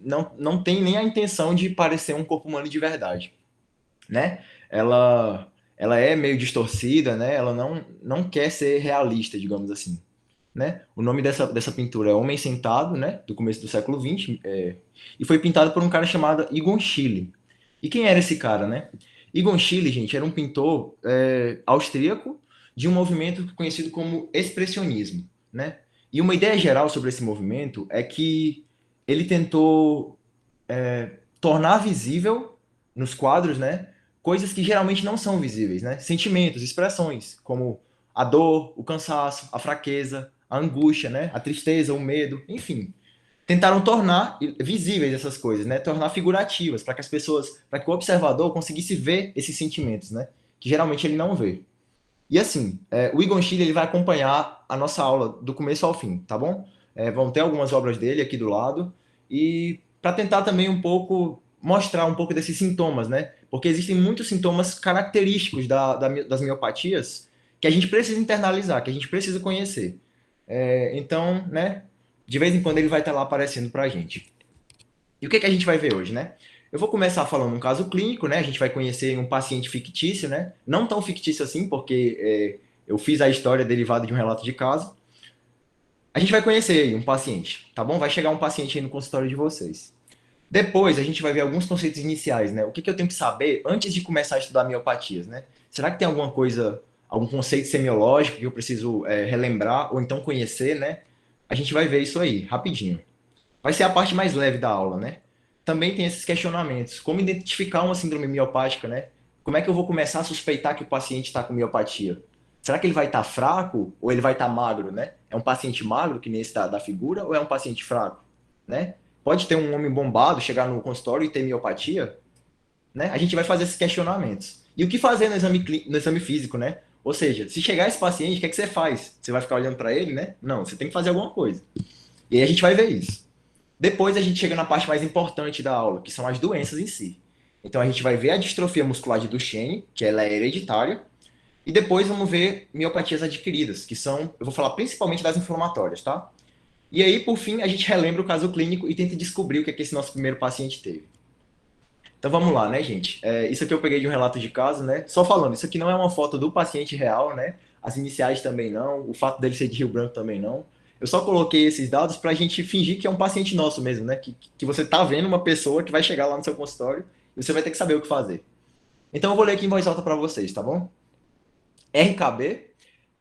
não tem nem a intenção de parecer um corpo humano de verdade, né? Ela é meio distorcida, né? Ela não quer ser realista, digamos assim, né? O nome dessa pintura é Homem Sentado, né? Do começo do século XX, e foi pintado por um cara chamado Egon Schiele. E quem era esse cara, né? Egon Schiele, gente, era um pintor austríaco de um movimento conhecido como expressionismo, né? E uma ideia geral sobre esse movimento é que ele tentou tornar visível nos quadros, né, coisas que geralmente não são visíveis, né? Sentimentos, expressões, como a dor, o cansaço, a fraqueza, a angústia, né? A tristeza, o medo, enfim. Tentaram tornar visíveis essas coisas, né? Tornar figurativas, para que as pessoas, para que o observador conseguisse ver esses sentimentos, né? Que geralmente ele não vê. E assim, o Egon Schiele ele vai acompanhar a nossa aula do começo ao fim, tá bom? Vão ter algumas obras dele aqui do lado e para tentar também um pouco mostrar um pouco desses sintomas, né? Porque existem muitos sintomas característicos das miopatias que a gente precisa internalizar, que a gente precisa conhecer. Então, né? De vez em quando ele vai estar lá aparecendo para a gente. E o que a gente vai ver hoje, né? Eu vou começar falando um caso clínico, né? A gente vai conhecer um paciente fictício, né? Não tão fictício assim, porque eu fiz a história derivada de um relato de caso. A gente vai conhecer aí um paciente, tá bom? Vai chegar um paciente aí no consultório de vocês. Depois a gente vai ver alguns conceitos iniciais, né? O que eu tenho que saber antes de começar a estudar miopatias, né? Será que tem alguma coisa, algum conceito semiológico que eu preciso relembrar ou então conhecer, né? A gente vai ver isso aí, rapidinho. Vai ser a parte mais leve da aula, né? Também tem esses questionamentos. Como identificar uma síndrome miopática, né? Como é que eu vou começar a suspeitar que o paciente está com miopatia? Será que ele vai estar fraco ou ele vai estar magro, né? É um paciente magro, que nem esse da figura, ou é um paciente fraco, né? Pode ter um homem bombado, chegar no consultório e ter miopatia, né? A gente vai fazer esses questionamentos. E o que fazer no exame físico, né? Ou seja, se chegar esse paciente, o que é que você faz? Você vai ficar olhando para ele, né? Não, você tem que fazer alguma coisa. E aí a gente vai ver isso. Depois a gente chega na parte mais importante da aula, que são as doenças em si. Então a gente vai ver a distrofia muscular de Duchenne, que ela é hereditária, e depois vamos ver miopatias adquiridas, que são, eu vou falar principalmente das inflamatórias, tá? E aí, por fim, a gente relembra o caso clínico e tenta descobrir o que é que esse nosso primeiro paciente teve. Então vamos lá, né, gente? Isso aqui eu peguei de um relato de caso, né? Só falando, isso aqui não é uma foto do paciente real, né? As iniciais também não, o fato dele ser de Rio Branco também não. Eu só coloquei esses dados para a gente fingir que é um paciente nosso mesmo, né? Que você tá vendo uma pessoa que vai chegar lá no seu consultório e você vai ter que saber o que fazer. Então eu vou ler aqui em voz alta para vocês, tá bom? RKB,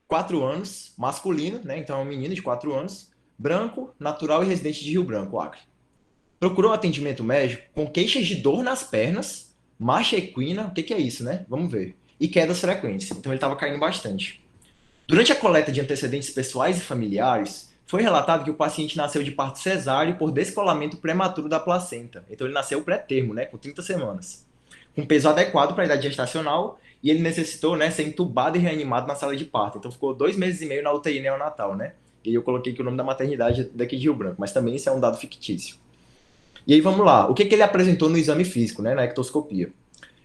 4 anos, masculino, né? Então é um menino de 4 anos, branco, natural e residente de Rio Branco, Acre. Procurou atendimento médico com queixas de dor nas pernas, marcha equina, o que é isso, né? Vamos ver. E quedas frequentes. Então ele estava caindo bastante. Durante a coleta de antecedentes pessoais e familiares, foi relatado que o paciente nasceu de parto cesáreo por descolamento prematuro da placenta. Então ele nasceu pré-termo, né, com 30 semanas. Com peso adequado para a idade gestacional e ele necessitou, né, ser entubado e reanimado na sala de parto. Então ficou 2 meses e meio na UTI neonatal, né? E eu coloquei aqui o nome da maternidade daqui de Rio Branco, mas também isso é um dado fictício. E aí vamos lá, o que ele apresentou no exame físico, né, na ectoscopia?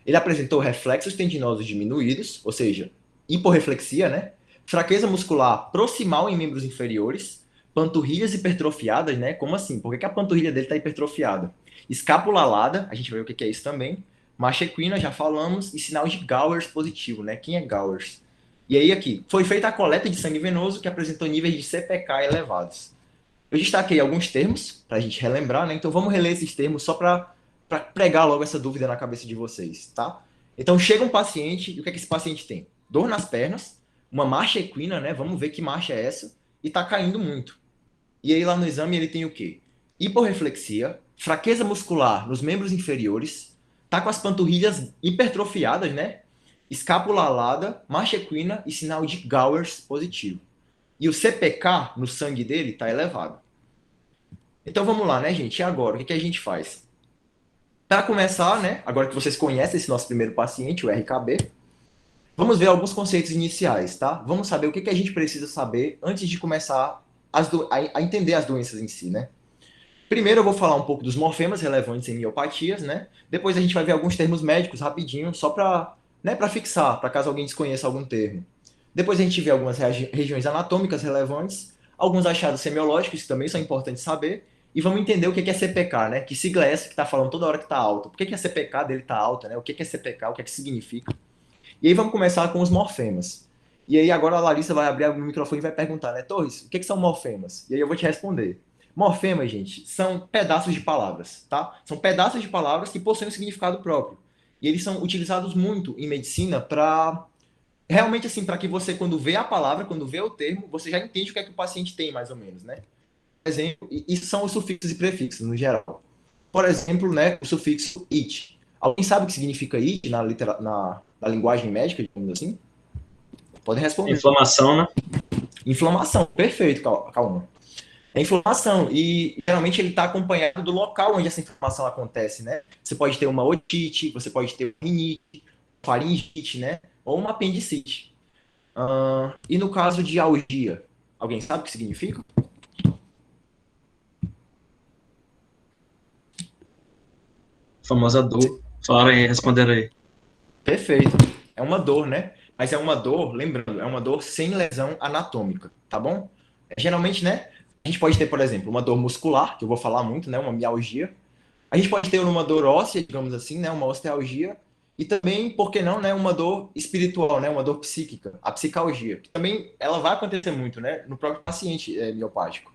Ele apresentou reflexos tendinosos diminuídos, ou seja, hiporreflexia, né? Fraqueza muscular proximal em membros inferiores, panturrilhas hipertrofiadas, né? Como assim? Por que a panturrilha dele está hipertrofiada? Escápula alada, a gente vai ver o que é isso também. Marcha equina, já falamos, e sinal de Gowers positivo, né? Quem é Gowers? E aí aqui, foi feita a coleta de sangue venoso que apresentou níveis de CPK elevados. Eu destaquei alguns termos para a gente relembrar, né? Então vamos reler esses termos só para pregar logo essa dúvida na cabeça de vocês, tá? Então chega um paciente, e o que é que esse paciente tem? Dor nas pernas, uma marcha equina, né? Vamos ver que marcha é essa, e tá caindo muito. E aí lá no exame ele tem o quê? Hiporreflexia, fraqueza muscular nos membros inferiores, tá com as panturrilhas hipertrofiadas, né? Escápula alada, marcha equina e sinal de Gowers positivo. E o CPK no sangue dele está elevado. Então vamos lá, né, gente? E agora, o que a gente faz? Para começar, né, agora que vocês conhecem esse nosso primeiro paciente, o RKB, vamos ver alguns conceitos iniciais, tá? Vamos saber o que a gente precisa saber antes de começar a entender as doenças em si, né? Primeiro eu vou falar um pouco dos morfemas relevantes em miopatias, né? Depois a gente vai ver alguns termos médicos rapidinho, só para, né, para fixar, para caso alguém desconheça algum termo. Depois a gente vê algumas regiões anatômicas relevantes, alguns achados semiológicos que também são importantes saber, e vamos entender o que é CPK, né? Que sigla é essa que está falando toda hora que está alta? Por que a CPK dele está alta, né? O que é CPK, o que é que significa? E aí vamos começar com os morfemas. E aí agora a Larissa vai abrir o microfone e vai perguntar, né, Torres, o que são morfemas? E aí eu vou te responder. Morfemas, gente, são pedaços de palavras, tá? São pedaços de palavras que possuem um significado próprio. E eles são utilizados muito em medicina para realmente assim, para que você quando vê a palavra, quando vê o termo, você já entende o que é que o paciente tem mais ou menos, né? Por exemplo, isso são os sufixos e prefixos no geral. Por exemplo, né, o sufixo it. Alguém sabe o que significa it na linguagem médica, digamos assim? Pode responder. Inflamação, né? Inflamação, perfeito, calma. É inflamação, e geralmente ele está acompanhado do local onde essa inflamação acontece, né? Você pode ter uma otite, você pode ter uma rinite, faringite, né? Ou uma apendicite. E no caso de algia, alguém sabe o que significa? Famosa dor. Falaram aí, responderam aí. Perfeito. É uma dor, né? Mas é uma dor, lembrando, é uma dor sem lesão anatômica, tá bom? Geralmente, né? A gente pode ter, por exemplo, uma dor muscular, que eu vou falar muito, né? Uma mialgia. A gente pode ter uma dor óssea, digamos assim, né? Uma ostealgia. E também, por que não, né? Uma dor espiritual, né? Uma dor psíquica, a psicalgia. Que também ela vai acontecer muito, né? No próprio paciente miopático.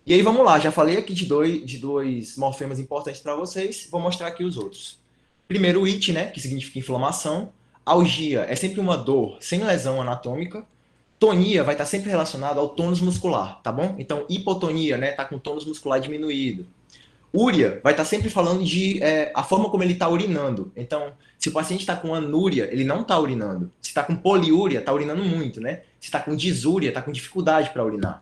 E aí, vamos lá. Já falei aqui de dois morfemas importantes para vocês. Vou mostrar aqui os outros. Primeiro, o it, né? Que significa inflamação. Algia é sempre uma dor sem lesão anatômica. Tonia vai estar sempre relacionada ao tônus muscular, tá bom? Então, hipotonia, né? Tá com o tônus muscular diminuído. Úria vai estar sempre falando de a forma como ele está urinando. Então, se o paciente está com anúria, ele não está urinando. Se está com poliúria, está urinando muito, né? Se está com disúria, está com dificuldade para urinar.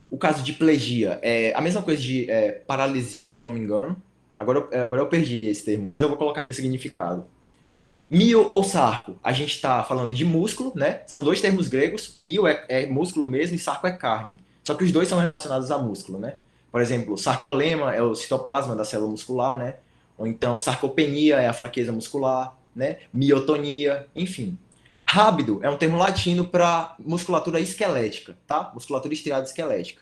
O caso de plegia é a mesma coisa de paralisia, se não me engano. Agora eu perdi esse termo. Eu vou colocar o significado. Mio ou sarco, a gente está falando de músculo, né? São dois termos gregos. Mio é músculo mesmo e sarco é carne. Só que os dois são relacionados a músculo, né? Por exemplo, sarcolema é o citoplasma da célula muscular, né? Ou então sarcopenia é a fraqueza muscular, né? Miotonia, enfim. Rábido é um termo latino para musculatura esquelética, tá? Musculatura estriada esquelética.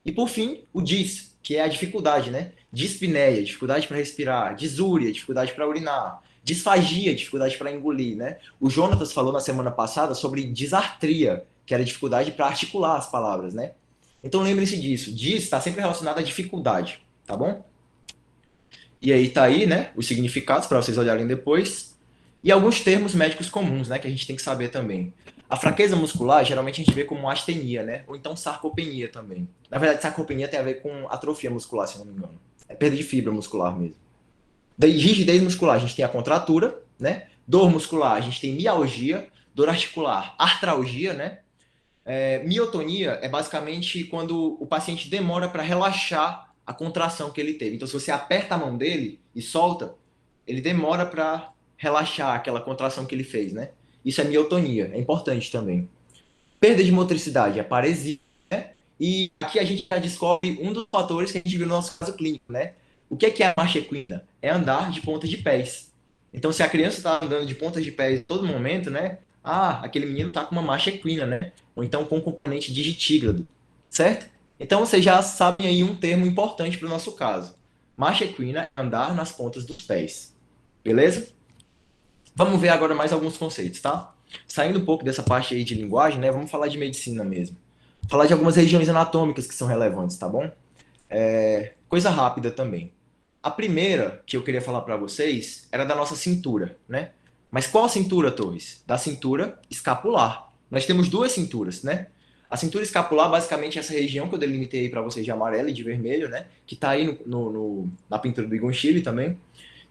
E por fim, o dis, que é a dificuldade, né? Dispneia, dificuldade para respirar, disúria, dificuldade para urinar, disfagia, dificuldade para engolir, né? O Jonatas falou na semana passada sobre disartria, que era dificuldade para articular as palavras, né? Então lembrem-se disso. Dis está sempre relacionado à dificuldade, tá bom? E aí tá aí, né? Os significados para vocês olharem depois. E alguns termos médicos comuns, né? Que a gente tem que saber também. A fraqueza muscular, geralmente a gente vê como astenia, né? Ou então sarcopenia também. Na verdade, sarcopenia tem a ver com atrofia muscular, se não me engano. É perda de fibra muscular mesmo. Da rigidez muscular, a gente tem a contratura, né? Dor muscular, a gente tem mialgia. Dor articular, artralgia, né? Miotonia é basicamente quando o paciente demora para relaxar a contração que ele teve. Então, se você aperta a mão dele e solta, ele demora para relaxar aquela contração que ele fez, né? Isso é miotonia, é importante também. Perda de motricidade, é paresia, né? E aqui a gente já descobre um dos fatores que a gente viu no nosso caso clínico, né? O que é a marcha equina? É andar de ponta de pés. Então, se a criança está andando de ponta de pés em todo momento, né? Ah, aquele menino está com uma marcha equina, né? Ou então com componente digitígrado, certo? Então, vocês já sabem aí um termo importante para o nosso caso. Marcha equina é andar nas pontas dos pés. Beleza? Vamos ver agora mais alguns conceitos, tá? Saindo um pouco dessa parte aí de linguagem, né? Vamos falar de medicina mesmo. Falar de algumas regiões anatômicas que são relevantes, tá bom? Coisa rápida também. A primeira que eu queria falar para vocês era da nossa cintura, né? Mas qual cintura, Torres? Da cintura escapular. Nós temos duas cinturas, né? A cintura escapular, basicamente, é essa região que eu delimitei para vocês de amarelo e de vermelho, né? Que está aí na pintura do Egon Schiele também,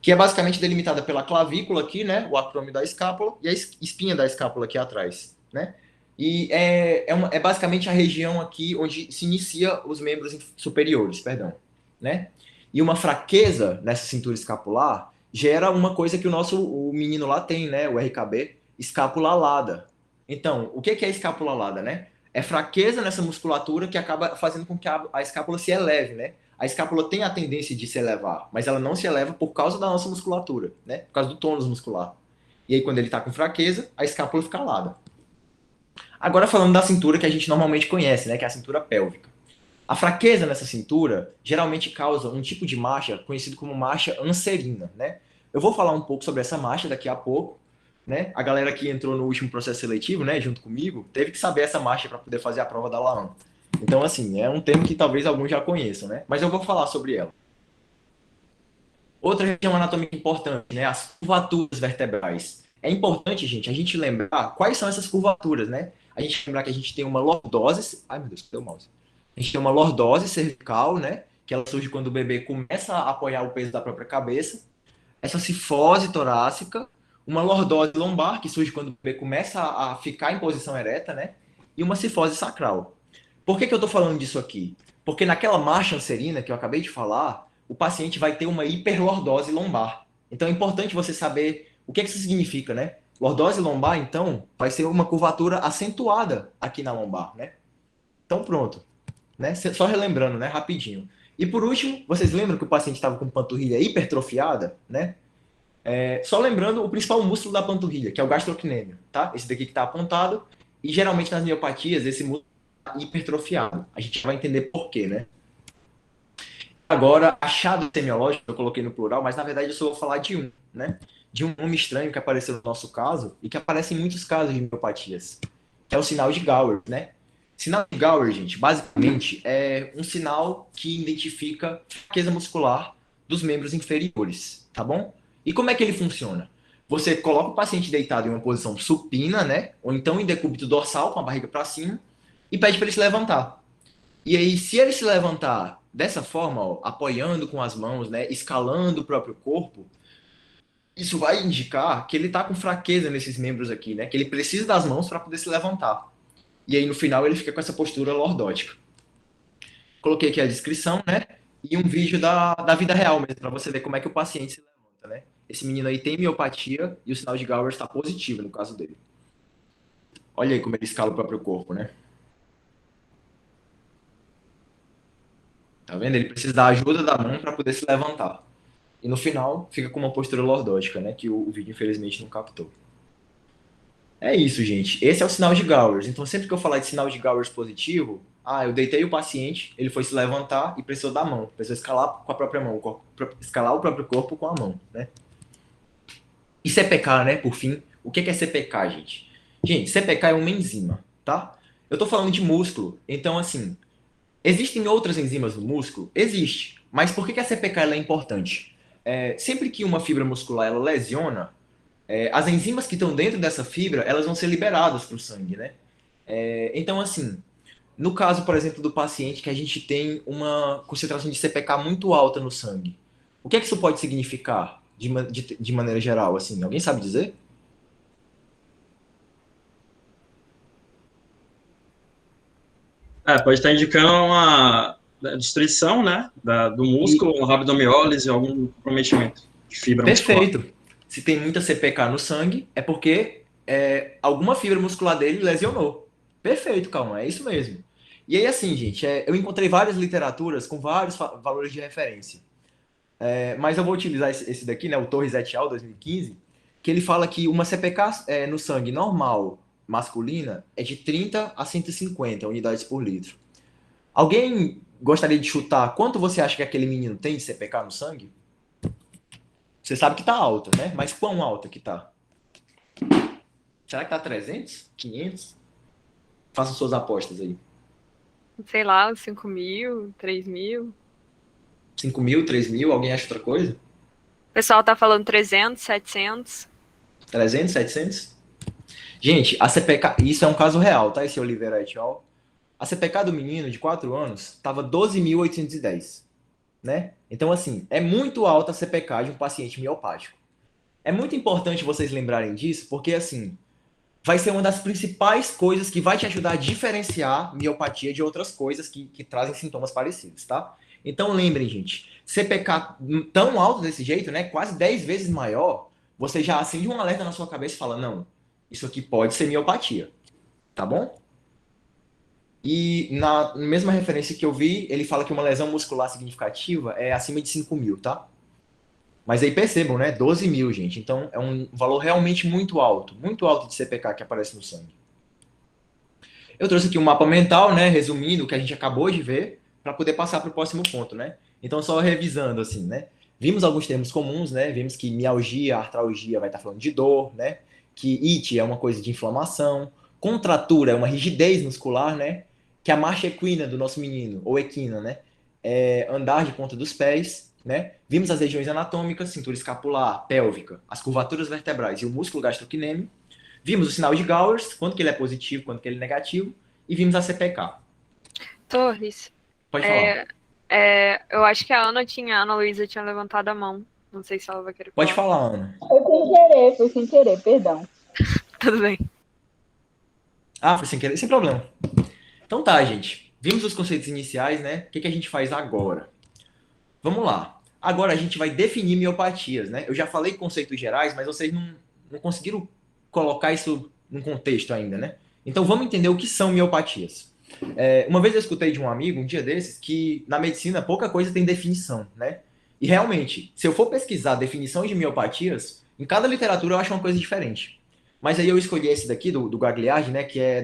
que é basicamente delimitada pela clavícula aqui, né? O acrômio da escápula e a espinha da escápula aqui atrás, né? E é basicamente a região aqui onde se inicia os membros superiores, perdão, né? E uma fraqueza nessa cintura escapular gera uma coisa que o menino lá tem, né? O RKB, escápula alada. Então, o que é escápula alada, né? É fraqueza nessa musculatura que acaba fazendo com que a escápula se eleve, né? A escápula tem a tendência de se elevar, mas ela não se eleva por causa da nossa musculatura, né? Por causa do tônus muscular. E aí, quando ele está com fraqueza, a escápula fica alada. Agora, falando da cintura que a gente normalmente conhece, né? Que é a cintura pélvica. A fraqueza nessa cintura geralmente causa um tipo de marcha conhecido como marcha anserina, né? Eu vou falar um pouco sobre essa marcha daqui a pouco, né? A galera que entrou no último processo seletivo, né, junto comigo, teve que saber essa marcha para poder fazer a prova da LAAN. Então, assim, é um termo que talvez alguns já conheçam, né? Mas eu vou falar sobre ela. Outra região anatômica importante, né? As curvaturas vertebrais. É importante, gente, a gente lembrar quais são essas curvaturas, né? A gente lembrar que a gente tem uma lordose. Ai, meu Deus, cadê o mouse? A gente tem uma lordose cervical, né? Que ela surge quando o bebê começa a apoiar o peso da própria cabeça. Essa cifose torácica. Uma lordose lombar, que surge quando o bebê começa a ficar em posição ereta, né? E uma cifose sacral. Por que eu estou falando disso aqui? Porque naquela marcha anserina que eu acabei de falar, o paciente vai ter uma hiperlordose lombar. Então é importante você saber o que isso significa, né? Lordose lombar, então, vai ser uma curvatura acentuada aqui na lombar, né? Então pronto, né? Só relembrando, né? Rapidinho. E por último, vocês lembram que o paciente estava com panturrilha hipertrofiada, né? Só lembrando o principal músculo da panturrilha, que é o gastrocnêmio, tá? Esse daqui que está apontado. E geralmente nas miopatias, esse músculo está hipertrofiado. A gente vai entender por quê, né? Agora, achado semiológico, eu coloquei no plural, mas na verdade eu só vou falar de um, né? De um nome estranho que apareceu no nosso caso e que aparece em muitos casos de miopatias, que é o sinal de Gower, né? Sinal de Gower, gente, basicamente é um sinal que identifica fraqueza muscular dos membros inferiores, tá bom? E como é que ele funciona? Você coloca o paciente deitado em uma posição supina, né? Ou então em decúbito dorsal, com a barriga para cima, e pede para ele se levantar. E aí, se ele se levantar dessa forma, ó, apoiando com as mãos, né, escalando o próprio corpo, isso vai indicar que ele está com fraqueza nesses membros aqui, né? Que ele precisa das mãos para poder se levantar. E aí, no final, ele fica com essa postura lordótica. Coloquei aqui a descrição, né? E um vídeo da vida real mesmo, para você ver como é que o paciente se levanta, né? Esse menino aí tem miopatia e o sinal de Gower está positivo no caso dele. Olha aí como ele escala o próprio corpo, né? Tá vendo? Ele precisa da ajuda da mão para poder se levantar. E no final, fica com uma postura lordótica, né? Que o vídeo, infelizmente, não captou. É isso, gente. Esse é o sinal de Gowers. Então, sempre que eu falar de sinal de Gowers positivo, eu deitei o paciente, ele foi se levantar e precisou da mão. Precisou escalar com a própria mão, escalar o próprio corpo com a mão, né? E CPK, né? Por fim, o que é CPK, gente? Gente, CPK é uma enzima, tá? Eu tô falando de músculo, então, assim, existem outras enzimas no músculo? Existe. Mas por que a CPK ela é importante? Sempre que uma fibra muscular ela lesiona, as enzimas que estão dentro dessa fibra, elas vão ser liberadas para o sangue, né? Então, assim, no caso, por exemplo, do paciente que a gente tem uma concentração de CPK muito alta no sangue, o que é que isso pode significar de maneira geral, assim? Alguém sabe dizer? Pode estar indicando uma destruição, né, do E músculo, uma rabdomiólise, algum comprometimento de fibra muscular. perfeito. Se tem muita CPK no sangue, é porque alguma fibra muscular dele lesionou. Perfeito, calma, é isso mesmo. E aí, assim, gente, eu encontrei várias literaturas com vários valores de referência. Mas eu vou utilizar esse daqui, né, o Torres et al. 2015, que ele fala que uma CPK no sangue normal masculina é de 30 a 150 unidades por litro. Alguém gostaria de chutar quanto você acha que aquele menino tem de CPK no sangue? Você sabe que tá alta, né? Mas quão alta que tá? Será que tá 300? 500? Façam suas apostas aí. Sei lá, 5.000, 3.000. 5.000, 3.000? Alguém acha outra coisa? O pessoal tá falando 300, 700. 300, 700? Gente, a CPK, isso é um caso real, tá? Esse Oliveira et al. A CPK do menino de 4 anos tava 12.810, né? Então, assim, é muito alta a CPK de um paciente miopático. É muito importante vocês lembrarem disso, porque, assim, vai ser uma das principais coisas que vai te ajudar a diferenciar miopatia de outras coisas que trazem sintomas parecidos, tá? Então lembrem, gente, CPK tão alto desse jeito, né, quase 10 vezes maior, você já acende um alerta na sua cabeça e fala, não, isso aqui pode ser miopatia, tá bom? E na mesma referência que eu vi, ele fala que uma lesão muscular significativa é acima de 5.000, tá? Mas aí percebam, né? 12.000, gente. Então é um valor realmente muito alto de CPK que aparece no sangue. Eu trouxe aqui um mapa mental, né? Resumindo o que a gente acabou de ver, para poder passar para o próximo ponto, né? Então, só revisando, assim, né? Vimos alguns termos comuns, né? Vimos que mialgia, artralgia vai estar falando de dor, né? Que it é uma coisa de inflamação, contratura é uma rigidez muscular, né? Que a marcha equina do nosso menino, ou equina, né? É andar de ponta dos pés, né? Vimos as regiões anatômicas, cintura escapular, pélvica, as curvaturas vertebrais e o músculo gastrocnêmio. Vimos o sinal de Gowers, quanto que ele é positivo, quanto que ele é negativo, e vimos a CPK. Torres, Pode falar. eu acho que a Ana Luísa tinha levantado a mão. Não sei se ela vai querer Pode falar. falar, Ana. Foi sem querer, perdão. Tudo bem. Ah, foi sem querer, sem problema. Então tá, gente. Vimos os conceitos iniciais, né? O que a gente faz agora? Vamos lá. Agora a gente vai definir miopatias, né? Eu já falei conceitos gerais, mas vocês não conseguiram colocar isso num contexto ainda, né? Então vamos entender o que são miopatias. Uma vez eu escutei de um amigo, um dia desses, que na medicina pouca coisa tem definição, né? E realmente, se eu for pesquisar definições de miopatias, em cada literatura eu acho uma coisa diferente. Mas aí eu escolhi esse daqui, do Gagliardi, né? Que é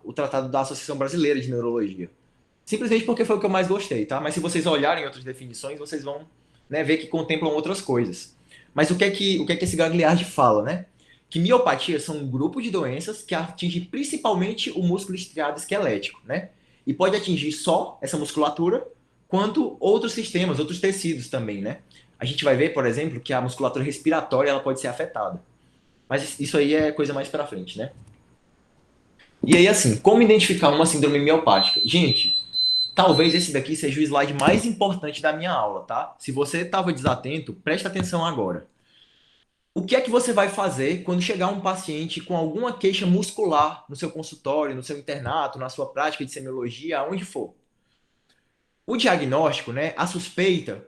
o tratado da Associação Brasileira de Neurologia. Simplesmente porque foi o que eu mais gostei, tá? Mas se vocês olharem outras definições, vocês vão, né, ver que contemplam outras coisas. Mas o que é que esse Gagliardi fala, né? Que miopatias são um grupo de doenças que atinge principalmente o músculo estriado esquelético, né? E pode atingir só essa musculatura, quanto outros sistemas, outros tecidos também, né? A gente vai ver, por exemplo, que a musculatura respiratória ela pode ser afetada. Mas isso aí é coisa mais pra frente, né? E aí, assim, como identificar uma síndrome miopática? Gente, talvez esse daqui seja o slide mais importante da minha aula, tá? Se você estava desatento, preste atenção agora. O que é que você vai fazer quando chegar um paciente com alguma queixa muscular no seu consultório, no seu internato, na sua prática de semiologia, aonde for? O diagnóstico, né, a suspeita,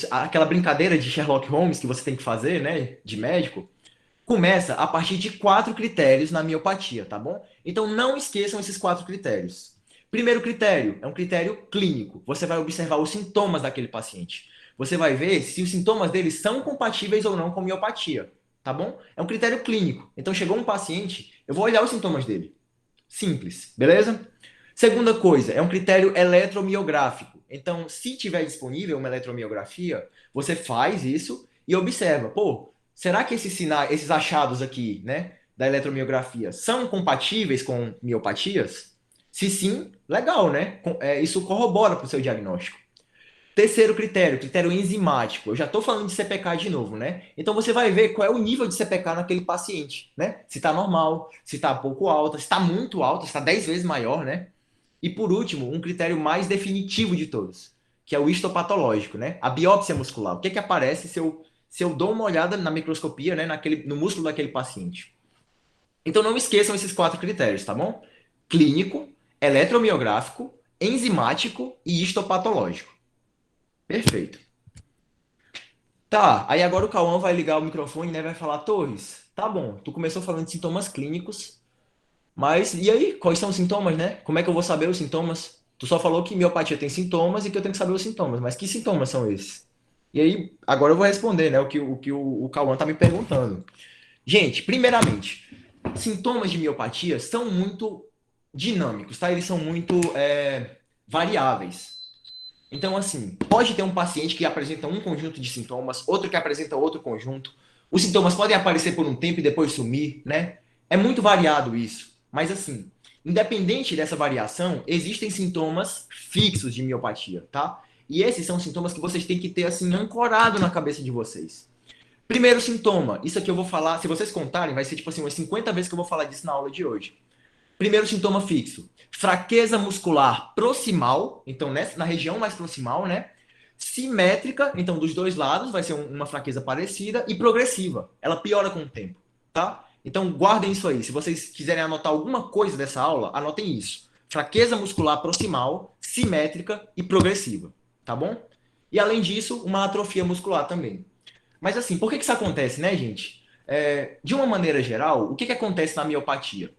aquela brincadeira de Sherlock Holmes que você tem que fazer, né, de médico, começa a partir de 4 critérios na miopatia, tá bom? Então não esqueçam esses 4 critérios. Primeiro critério é um critério clínico. Você vai observar os sintomas daquele paciente. Você vai ver se os sintomas dele são compatíveis ou não com miopatia, tá bom? É um critério clínico. Então chegou um paciente, eu vou olhar os sintomas dele. Simples, beleza? Segunda coisa, é um critério eletromiográfico. Então, se tiver disponível uma eletromiografia, você faz isso e observa, pô, será que esses sinais, esses achados aqui, né, da eletromiografia, são compatíveis com miopatias? Se sim, legal, né? Isso corrobora para o seu diagnóstico. Terceiro critério enzimático. Eu já estou falando de CPK de novo, né? Então você vai ver qual é o nível de CPK naquele paciente, né? Se está normal, se está pouco alta, se está muito alta, se está 10 vezes maior, né? E por último, um critério mais definitivo de todos, que é o histopatológico, né? A biópsia muscular. O que é que aparece se eu dou uma olhada na microscopia, né, no músculo daquele paciente? Então não esqueçam esses 4 critérios, tá bom? Clínico, eletromiográfico, enzimático e histopatológico. Perfeito. Tá, aí agora o Cauã vai ligar o microfone, né? Vai falar, Torres, tá bom, tu começou falando de sintomas clínicos, mas e aí? Quais são os sintomas, né? Como é que eu vou saber os sintomas? Tu só falou que miopatia tem sintomas e que eu tenho que saber os sintomas, mas que sintomas são esses? E aí, agora eu vou responder, né? O que o Cauã tá me perguntando. Gente, primeiramente, sintomas de miopatia são muito dinâmicos, tá? Eles são muito variáveis. Então, assim, pode ter um paciente que apresenta um conjunto de sintomas, outro que apresenta outro conjunto. Os sintomas podem aparecer por um tempo e depois sumir, né? É muito variado isso. Mas, assim, independente dessa variação, existem sintomas fixos de miopatia, tá? E esses são sintomas que vocês têm que ter, assim, ancorado na cabeça de vocês. Primeiro sintoma, isso aqui eu vou falar, se vocês contarem, vai ser tipo assim, umas 50 vezes que eu vou falar disso na aula de hoje. Primeiro sintoma fixo, fraqueza muscular proximal, então na região mais proximal, né? Simétrica, então dos dois lados vai ser uma fraqueza parecida e progressiva. Ela piora com o tempo, tá? Então guardem isso aí. Se vocês quiserem anotar alguma coisa dessa aula, anotem isso. Fraqueza muscular proximal, simétrica e progressiva, tá bom? E além disso, uma atrofia muscular também. Mas assim, por que isso acontece, né, gente? De uma maneira geral, o que acontece na miopatia?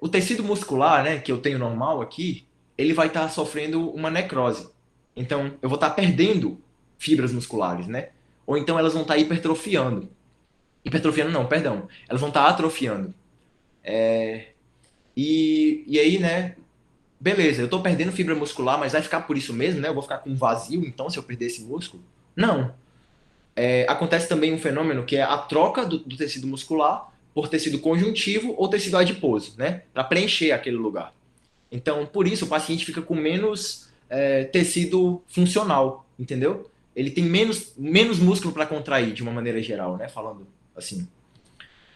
O tecido muscular, né, que eu tenho normal aqui, ele vai estar sofrendo uma necrose. Então, eu vou estar perdendo fibras musculares, né? Ou então elas vão estar hipertrofiando. Hipertrofiando não, perdão. Elas vão estar atrofiando. E aí, né, beleza, eu estou perdendo fibra muscular, mas vai ficar por isso mesmo, né? Eu vou ficar com um vazio, então, se eu perder esse músculo? Não. Acontece também um fenômeno que é a troca do tecido muscular por tecido conjuntivo ou tecido adiposo, né? Para preencher aquele lugar. Então, por isso, o paciente fica com menos tecido funcional, entendeu? Ele tem menos músculo para contrair, de uma maneira geral, né? Falando assim.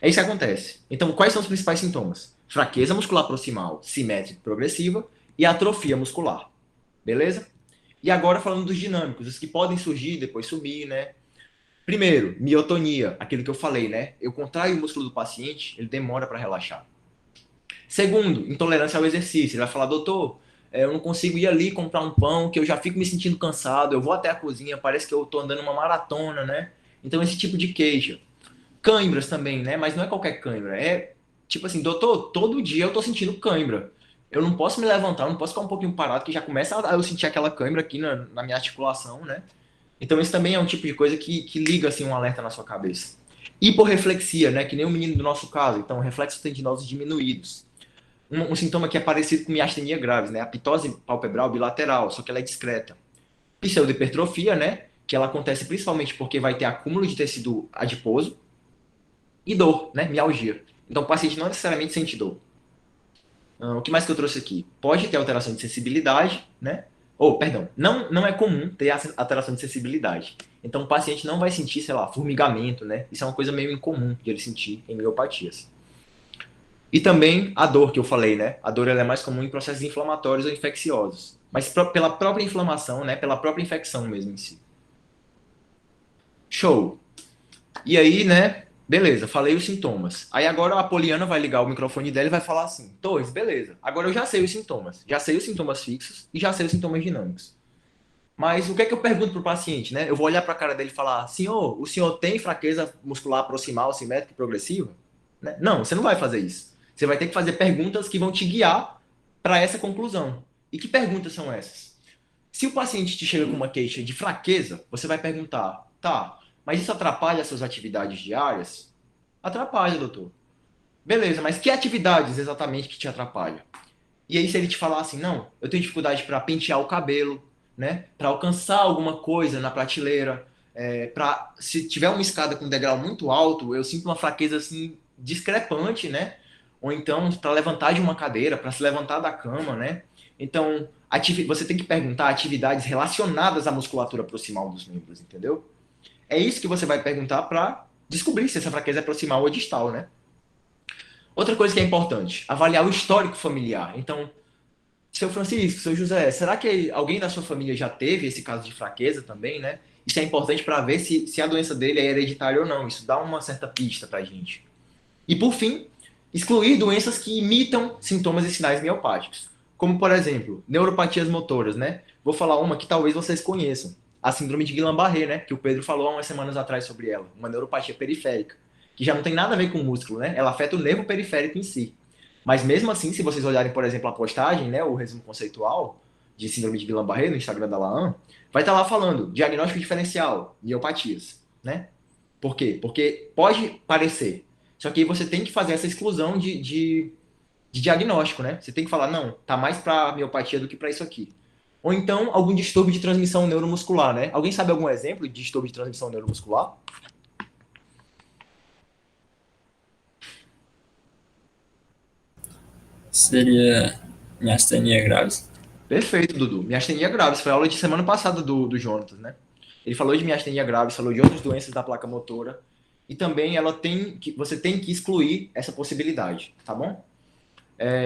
É isso que acontece. Então, quais são os principais sintomas? Fraqueza muscular proximal, simétrica e progressiva e atrofia muscular. Beleza? E agora falando dos dinâmicos, os que podem surgir e depois sumir, né? Primeiro, miotonia, aquilo que eu falei, né? Eu contraio o músculo do paciente, ele demora para relaxar. Segundo, intolerância ao exercício. Ele vai falar, doutor, eu não consigo ir ali comprar um pão, que eu já fico me sentindo cansado, eu vou até a cozinha, parece que eu tô andando uma maratona, né? Então, esse tipo de queixa. Cãibras também, né? Mas não é qualquer cãibra. É tipo assim, doutor, todo dia eu tô sentindo cãibra. Eu não posso me levantar, eu não posso ficar um pouquinho parado, que já começa a eu sentir aquela cãibra aqui na minha articulação, né? Então, isso também é um tipo de coisa que liga assim, um alerta na sua cabeça. Hiporreflexia, né? Que nem o menino do nosso caso. Então, reflexos tendinosos diminuídos. Um sintoma que é parecido com miastenia graves, né? A pitose palpebral bilateral, só que ela é discreta. Pseudohipertrofia, né? Que ela acontece principalmente porque vai ter acúmulo de tecido adiposo. E dor, né? Mialgia. Então, o paciente não necessariamente sente dor. O que mais que eu trouxe aqui? Pode ter alteração de sensibilidade, né? Perdão, não é comum ter alteração de sensibilidade. Então, o paciente não vai sentir, sei lá, formigamento, né? Isso é uma coisa meio incomum de ele sentir em miopatias. E também a dor que eu falei, né? A dor ela é mais comum em processos inflamatórios ou infecciosos. Mas pela própria inflamação, né? Pela própria infecção mesmo em si. Show! E aí, né? Beleza, falei os sintomas. Aí agora a Poliana vai ligar o microfone dela e vai falar assim: Torres, beleza, agora eu já sei os sintomas. Já sei os sintomas fixos e já sei os sintomas dinâmicos. Mas o que é que eu pergunto para o paciente, né? Eu vou olhar para a cara dele e falar: senhor, o senhor tem fraqueza muscular proximal, simétrica e progressiva? Né? Não, você não vai fazer isso. Você vai ter que fazer perguntas que vão te guiar para essa conclusão. E que perguntas são essas? Se o paciente te chega com uma queixa de fraqueza, você vai perguntar: tá, mas isso atrapalha as suas atividades diárias? Atrapalha, doutor. Beleza, mas que atividades exatamente que te atrapalham? E aí, se ele te falar assim, não, eu tenho dificuldade para pentear o cabelo, né? Para alcançar alguma coisa na prateleira, se tiver uma escada com um degrau muito alto, eu sinto uma fraqueza assim discrepante, né? Ou então para levantar de uma cadeira, para se levantar da cama, né? Então, você tem que perguntar atividades relacionadas à musculatura proximal dos membros, entendeu? É isso que você vai perguntar para descobrir se essa fraqueza é proximal ou distal, né? Outra coisa que é importante, avaliar o histórico familiar. Então, seu Francisco, seu José, será que alguém da sua família já teve esse caso de fraqueza também, né? Isso é importante para ver se a doença dele é hereditária ou não. Isso dá uma certa pista para a gente. E, por fim, excluir doenças que imitam sintomas e sinais miopáticos. Como, por exemplo, neuropatias motoras, né? Vou falar uma que talvez vocês conheçam. A síndrome de Guillain-Barré, né? Que o Pedro falou há umas semanas atrás sobre ela. Uma neuropatia periférica. Que já não tem nada a ver com o músculo, né? Ela afeta o nervo periférico em si. Mas mesmo assim, se vocês olharem, por exemplo, a postagem, né? O resumo conceitual de síndrome de Guillain-Barré no Instagram da Laan, vai estar lá falando diagnóstico diferencial, miopatias, né? Por quê? Porque pode parecer. Só que aí você tem que fazer essa exclusão de diagnóstico, né? Você tem que falar, não, tá mais para miopatia do que para isso aqui. Ou então, algum distúrbio de transmissão neuromuscular, né? Alguém sabe algum exemplo de distúrbio de transmissão neuromuscular? Seria miastenia graves. Perfeito, Dudu. Miastenia graves. Foi a aula de semana passada do Jonatas, né? Ele falou de miastenia graves, falou de outras doenças da placa motora. E também você tem que excluir essa possibilidade, tá bom?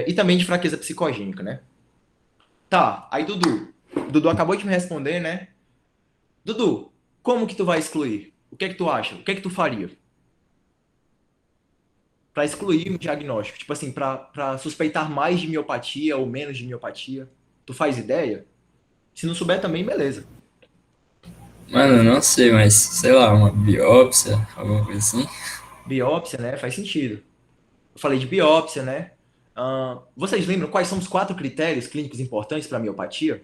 E também de fraqueza psicogênica, né? Tá, aí Dudu. Dudu acabou de me responder, né? Dudu, como que tu vai excluir? O que é que tu acha? O que é que tu faria? Para excluir o diagnóstico, tipo assim, para suspeitar mais de miopatia ou menos de miopatia. Tu faz ideia? Se não souber também, beleza. Mano, eu não sei, mas sei lá, uma biópsia, alguma coisa assim. Biópsia, né? Faz sentido. Eu falei de biópsia, né? Vocês lembram quais são os 4 critérios clínicos importantes para miopatia?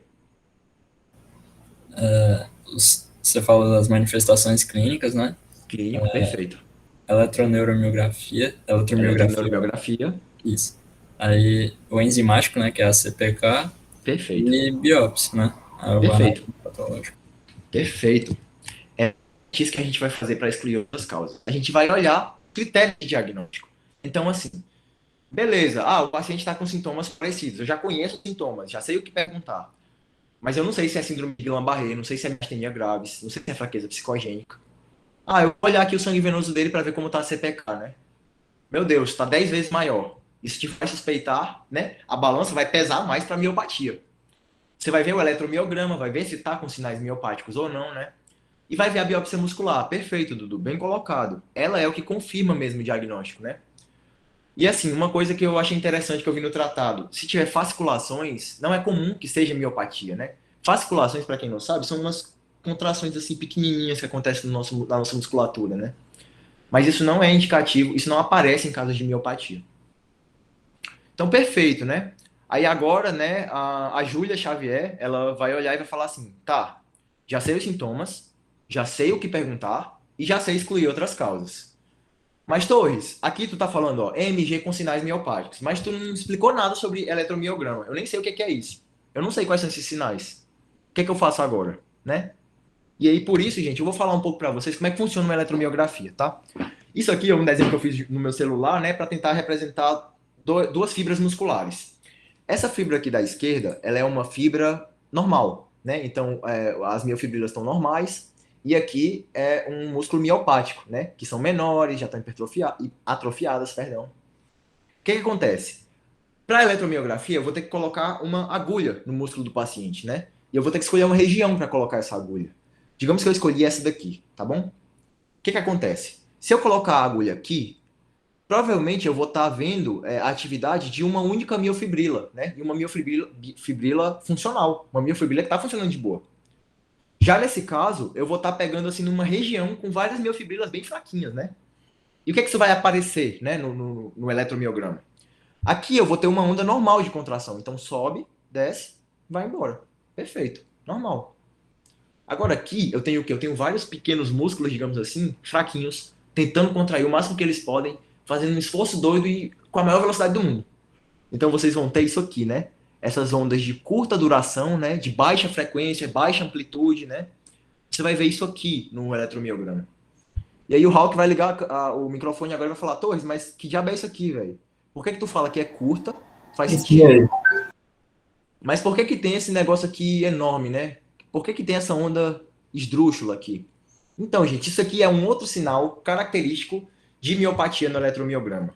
Você falou das manifestações clínicas, né? Clínico, perfeito. Eletromiografia, Eletromiografia, isso. Aí o enzimático, né, que é a CPK, Perfeito. e biópsia, né? Aí o Perfeito. anátome patológico. Perfeito. É isso que a gente vai fazer para excluir outras causas. A gente vai olhar critérios de diagnóstico. Então, assim, beleza. O paciente está com sintomas parecidos. Eu já conheço os sintomas, já sei o que perguntar. Mas eu não sei se é síndrome de Guillain-Barré, não sei se é miastenia graves, não sei se é fraqueza psicogênica. Eu vou olhar aqui o sangue venoso dele para ver como está a CPK, né? Meu Deus, está 10 vezes maior. Isso te faz suspeitar, né? A balança vai pesar mais para miopatia. Você vai ver o eletromiograma, vai ver se está com sinais miopáticos ou não, né? E vai ver a biópsia muscular. Perfeito, Dudu, bem colocado. Ela é o que confirma mesmo o diagnóstico, né? E assim, uma coisa que eu achei interessante que eu vi no tratado, se tiver fasciculações, não é comum que seja miopatia, né? Fasciculações, para quem não sabe, são umas contrações assim pequenininhas que acontecem na nossa musculatura, né? Mas isso não é indicativo, isso não aparece em casos de miopatia. Então, perfeito, né? Aí agora, né, a Júlia Xavier, ela vai olhar e vai falar assim, tá, já sei os sintomas, já sei o que perguntar e já sei excluir outras causas. Mas, Torres, aqui tu tá falando, ó, EMG com sinais miopáticos, mas tu não explicou nada sobre eletromiograma. Eu nem sei o que é isso. Eu não sei quais são esses sinais. O que é que eu faço agora, né? E aí, por isso, gente, eu vou falar um pouco para vocês como é que funciona uma eletromiografia, tá? Isso aqui é um desenho que eu fiz no meu celular, né, para tentar representar duas fibras musculares. Essa fibra aqui da esquerda, ela é uma fibra normal, né? Então, as miofibrilas estão normais, e aqui é um músculo miopático, né? Que são menores, já estão atrofiadas, perdão. O que acontece? Para a eletromiografia, eu vou ter que colocar uma agulha no músculo do paciente, né? E eu vou ter que escolher uma região para colocar essa agulha. Digamos que eu escolhi essa daqui, tá bom? O que acontece? Se eu colocar a agulha aqui, provavelmente eu vou estar vendo a atividade de uma única miofibrila, né? E uma miofibrila funcional, uma miofibrila que está funcionando de boa. Já nesse caso, eu vou estar pegando assim numa região com várias miofibrilas bem fraquinhas, né? E o que isso vai aparecer, né, no eletromiograma? Aqui eu vou ter uma onda normal de contração, então sobe, desce, vai embora. Perfeito, normal. Agora aqui eu tenho o quê? Eu tenho vários pequenos músculos, digamos assim, fraquinhos, tentando contrair o máximo que eles podem, fazendo um esforço doido e com a maior velocidade do mundo. Então vocês vão ter isso aqui, né? Essas ondas de curta duração, né? De baixa frequência, baixa amplitude, né? Você vai ver isso aqui no eletromiograma. E aí o Hawk vai ligar o microfone agora e vai falar, Torres, mas que diabo é isso aqui, velho? Por que tu fala que é curta? Faz sentido. Mas por que tem esse negócio aqui enorme, né? Por que tem essa onda esdrúxula aqui? Então, gente, isso aqui é um outro sinal característico de miopatia no eletromiograma.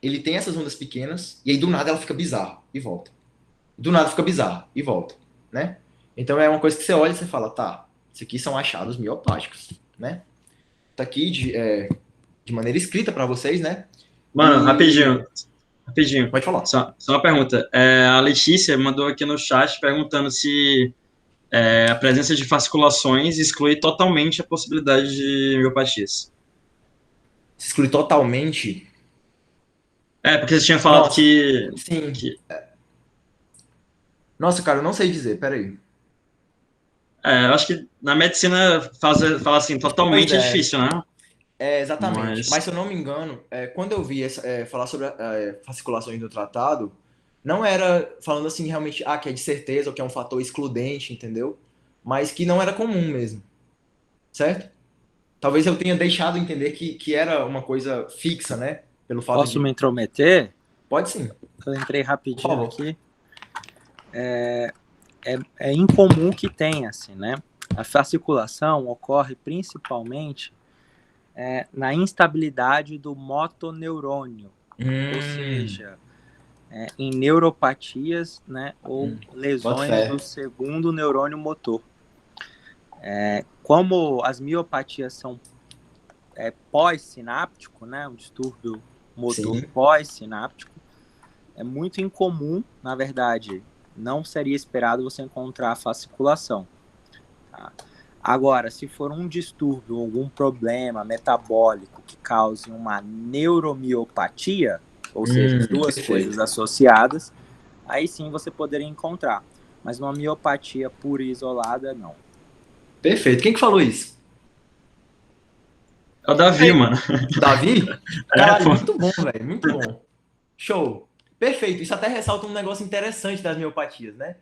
Ele tem essas ondas pequenas e aí do nada ela fica bizarra e volta. Do nada fica bizarra e volta, né? Então é uma coisa que você olha e você fala, tá, isso aqui são achados miopáticos, né? Tá aqui de maneira escrita para vocês, né? Mano, rapidinho. Pode falar. Só uma pergunta. A Letícia mandou aqui no chat perguntando se a presença de fasciculações exclui totalmente a possibilidade de miopatias. Se exclui totalmente. Porque você tinha falado Nossa, que... sim. Nossa, cara, eu não sei dizer, peraí. eu acho que na medicina fala assim, totalmente é difícil, né? Exatamente. Mas se eu não me engano, quando eu vi falar sobre fasciculações do tratado, não era falando assim realmente, que é de certeza ou que é um fator excludente, entendeu? Mas que não era comum mesmo. Certo? Talvez eu tenha deixado entender que era uma coisa fixa, né? Pelo fato Posso me intrometer? Pode sim. Eu entrei rapidinho aqui. É incomum que tenha, assim, né? A fasciculação ocorre principalmente na instabilidade do motoneurônio, ou seja, em neuropatias, né, ou lesões do segundo neurônio motor. Como as miopatias são pós-sináptico, né, um distúrbio motor pós-sináptico, é muito incomum, na verdade, não seria esperado você encontrar fasciculação. Tá? Agora, se for um distúrbio, algum problema metabólico que cause uma neuromiopatia, ou seja, duas coisas associadas, aí sim você poderia encontrar. Mas uma miopatia pura e isolada, não. Perfeito. Quem que falou isso? É o Davi, mano. Davi? Caralho, muito bom, velho. Muito bom. Show. Perfeito. Isso até ressalta um negócio interessante das miopatias, né?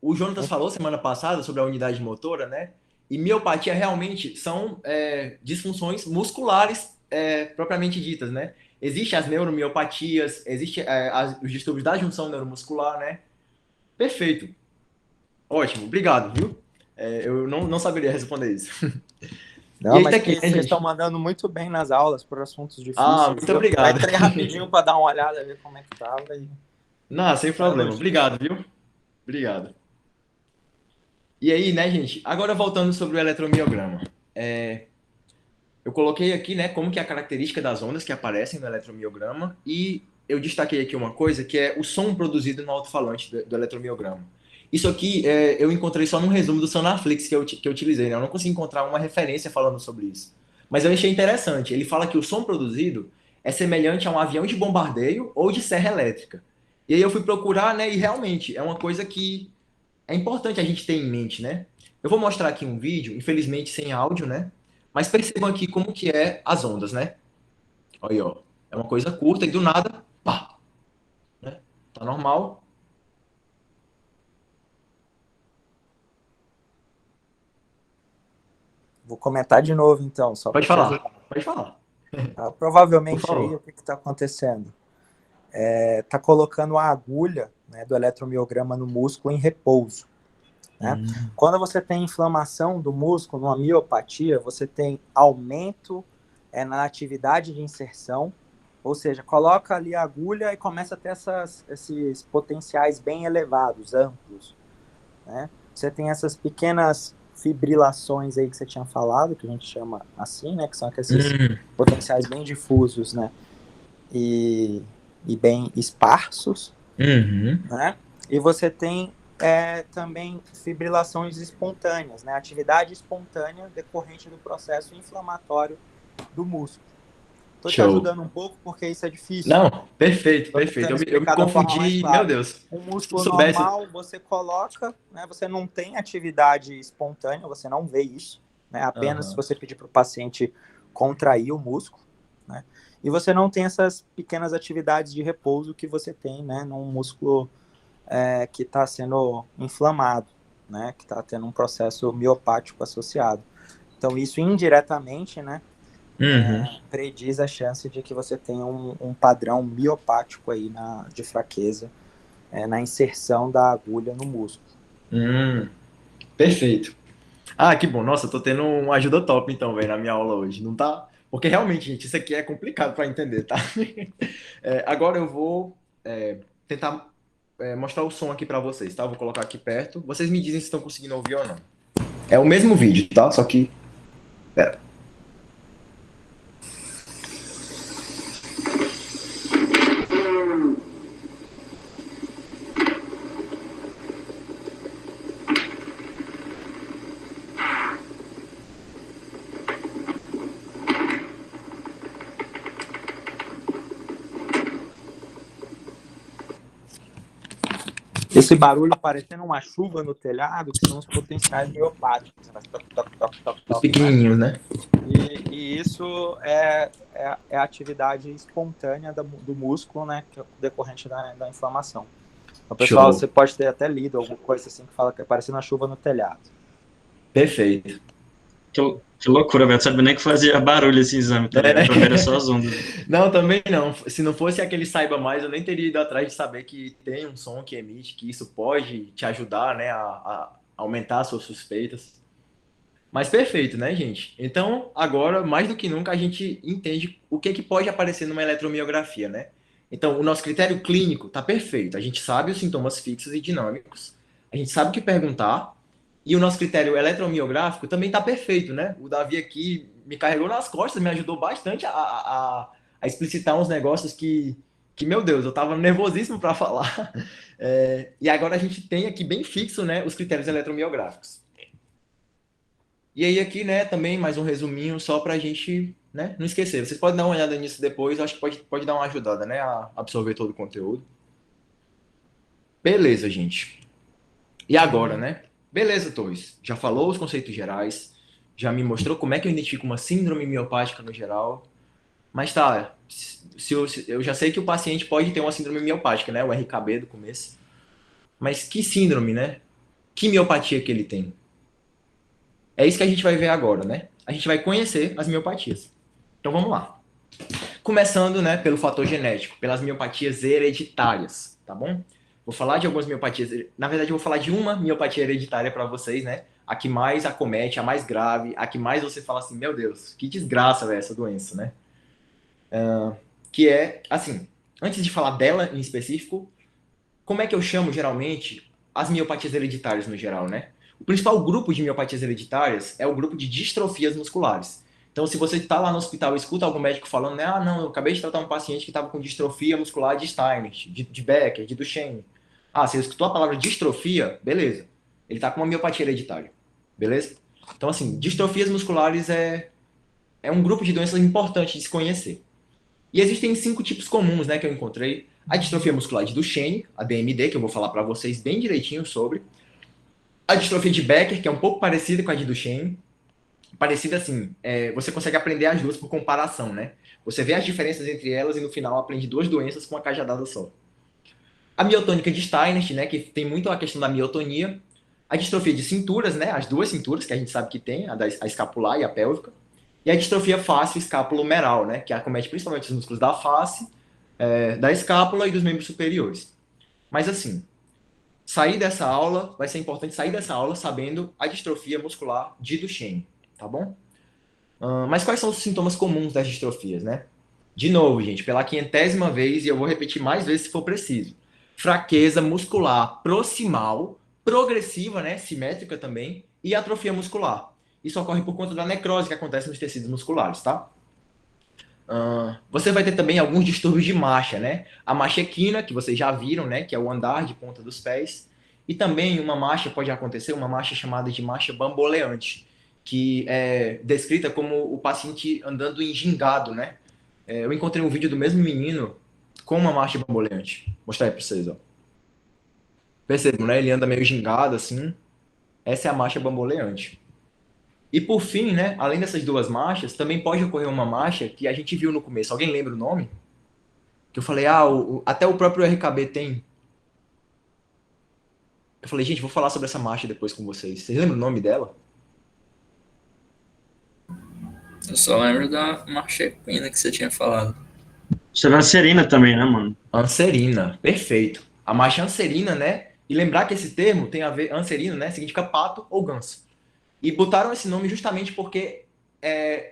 O Jonatas falou semana passada sobre a unidade motora, né? E miopatia realmente são disfunções musculares propriamente ditas, né? Existem as neuromiopatias, existem os distúrbios da junção neuromuscular, né? Perfeito. Ótimo, obrigado, viu? Eu não saberia responder isso. Não, E mas aí, aqui, né, vocês gente? estão mandando muito bem nas aulas por assuntos difíceis. Muito Eu obrigado. entrei rapidinho para dar uma olhada, ver como é que tava. Não, sem problema. Obrigado, viu? Obrigado. E aí, né, gente? Agora voltando sobre o eletromiograma. Eu coloquei aqui, né, como que é a característica das ondas que aparecem no eletromiograma e eu destaquei aqui uma coisa que é o som produzido no alto-falante do eletromiograma. Isso aqui eu encontrei só num resumo do Sonarflix que eu utilizei, né? Eu não consegui encontrar uma referência falando sobre isso. Mas eu achei interessante. Ele fala que o som produzido é semelhante a um avião de bombardeio ou de serra elétrica. E aí eu fui procurar, né? E realmente é uma coisa que é importante a gente ter em mente, né? Eu vou mostrar aqui um vídeo, infelizmente sem áudio, né? Mas percebam aqui como que é as ondas, né? Olha aí, ó. É uma coisa curta e do nada, pá. Né? Tá normal. Vou comentar de novo, então, só Pode para falar, pode falar. Provavelmente Por aí favor. o que está acontecendo? Está colocando a agulha, né, do eletromiograma no músculo em repouso. Né? Quando você tem inflamação do músculo, numa miopatia, você tem aumento na atividade de inserção, ou seja, coloca ali a agulha e começa a ter esses potenciais bem elevados, amplos. Né? Você tem essas pequenas fibrilações aí que você tinha falado, que a gente chama assim, né, que são esses potenciais bem difusos, né, e bem esparsos, né, e você tem também fibrilações espontâneas, né, atividade espontânea decorrente do processo inflamatório do músculo. Estou te ajudando um pouco porque isso é difícil. Não, perfeito, perfeito. Eu me confundi, meu Deus. Um músculo normal, você coloca, né, você não tem atividade espontânea, você não vê isso, né, apenas se você pedir para o paciente contrair o músculo, né, e você não tem essas pequenas atividades de repouso que você tem, né, num músculo que está sendo inflamado, né, que está tendo um processo miopático associado. Então, isso indiretamente, né, prediz a chance de que você tenha um padrão miopático aí de fraqueza na inserção da agulha no músculo. Perfeito. Ah, que bom. Nossa, eu tô tendo uma ajuda top então, velho, na minha aula hoje. Não tá? Porque realmente, gente, isso aqui é complicado para entender, tá? Agora eu vou tentar mostrar o som aqui para vocês, tá? Eu vou colocar aqui perto. Vocês me dizem se estão conseguindo ouvir ou não. É o mesmo vídeo, tá? Só que... Pera. Esse barulho parecendo uma chuva no telhado, que são os potenciais miopáticos. Os pequenininhos, né? E isso é a atividade espontânea do músculo, né, que é decorrente da inflamação. Então, pessoal, você pode ter até lido alguma coisa assim que fala que é parecendo uma chuva no telhado. Perfeito. Que loucura, velho. Não sabia nem que fazia barulho esse exame, tá ligado? Pra ver só as ondas. Não, também não. Se não fosse aquele Saiba Mais, eu nem teria ido atrás de saber que tem um som que emite, que isso pode te ajudar, né, a aumentar as suas suspeitas. Mas perfeito, né, gente? Então, agora, mais do que nunca, a gente entende o que pode aparecer numa eletromiografia, né? Então, o nosso critério clínico tá perfeito. A gente sabe os sintomas fixos e dinâmicos. A gente sabe o que perguntar. E o nosso critério eletromiográfico também está perfeito, né? O Davi aqui me carregou nas costas, me ajudou bastante a explicitar uns negócios que, meu Deus, eu estava nervosíssimo para falar. E agora a gente tem aqui bem fixo, né, os critérios eletromiográficos. E aí aqui, né, também mais um resuminho só para a gente, né, não esquecer. Vocês podem dar uma olhada nisso depois, eu acho que pode dar uma ajudada, né, a absorver todo o conteúdo. Beleza, gente. E agora, né? Beleza, Torres. Já falou os conceitos gerais, já me mostrou como é que eu identifico uma síndrome miopática no geral. Mas tá, eu já sei que o paciente pode ter uma síndrome miopática, né? O RKB do começo. Mas que síndrome, né? Que miopatia que ele tem? É isso que a gente vai ver agora, né? A gente vai conhecer as miopatias. Então vamos lá. Começando, né, pelo fator genético, pelas miopatias hereditárias, tá bom? Vou falar de algumas miopatias. Na verdade, eu vou falar de uma miopatia hereditária para vocês, né? A que mais acomete, a mais grave, a que mais você fala assim, meu Deus, que desgraça é essa doença, né? Que é, assim, antes de falar dela em específico, como é que eu chamo geralmente as miopatias hereditárias no geral, né? O principal grupo de miopatias hereditárias é o grupo de distrofias musculares. Então, se você está lá no hospital e escuta algum médico falando, né, não, eu acabei de tratar um paciente que estava com distrofia muscular de Steiner, de Becker, de Duchenne. Você escutou a palavra distrofia? Beleza. Ele está com uma miopatia hereditária. Beleza? Então, assim, distrofias musculares é um grupo de doenças importante de se conhecer. E existem 5 tipos comuns, né, que eu encontrei. A distrofia muscular de Duchenne, a DMD, que eu vou falar para vocês bem direitinho sobre. A distrofia de Becker, que é um pouco parecida com a de Duchenne. Parecida assim, você consegue aprender as duas por comparação, né? Você vê as diferenças entre elas e no final aprende 2 doenças com uma cajadada só. A miotônica de Steiner, né, que tem muito a questão da miotonia. A distrofia de cinturas, né, as 2 cinturas que a gente sabe que tem, a escapular e a pélvica. E a distrofia fácil escapulomeral, né, que acomete principalmente os músculos da face, da escápula e dos membros superiores. Mas assim, vai ser importante sair dessa aula sabendo a distrofia muscular de Duchenne, tá bom? Mas quais são os sintomas comuns das distrofias, né? De novo, gente, pela 500ª vez, e eu vou repetir mais vezes se for preciso. Fraqueza muscular proximal, progressiva, né, simétrica também, e atrofia muscular. Isso ocorre por conta da necrose que acontece nos tecidos musculares, tá? Você vai ter também alguns distúrbios de marcha, né? A marcha equina, que vocês já viram, né, que é o andar de ponta dos pés. E também uma marcha pode acontecer, uma marcha chamada de marcha bamboleante, que é descrita como o paciente andando em gingado, né? Eu encontrei um vídeo do mesmo menino com uma marcha bamboleante. Vou mostrar aí para vocês, ó. Percebam, né? Ele anda meio gingado, assim. Essa é a marcha bamboleante. E por fim, né? Além dessas 2 marchas, também pode ocorrer uma marcha que a gente viu no começo. Alguém lembra o nome? Que eu falei, até o próprio RKB tem. Eu falei, gente, vou falar sobre essa marcha depois com vocês. Vocês lembram o nome dela? Eu só lembro da marcha equina que você tinha falado. Serina também, né, mano? Anserina, perfeito. A marcha anserina, né? E lembrar que esse termo tem a ver, anserina, né? Significa pato ou ganso. E botaram esse nome justamente porque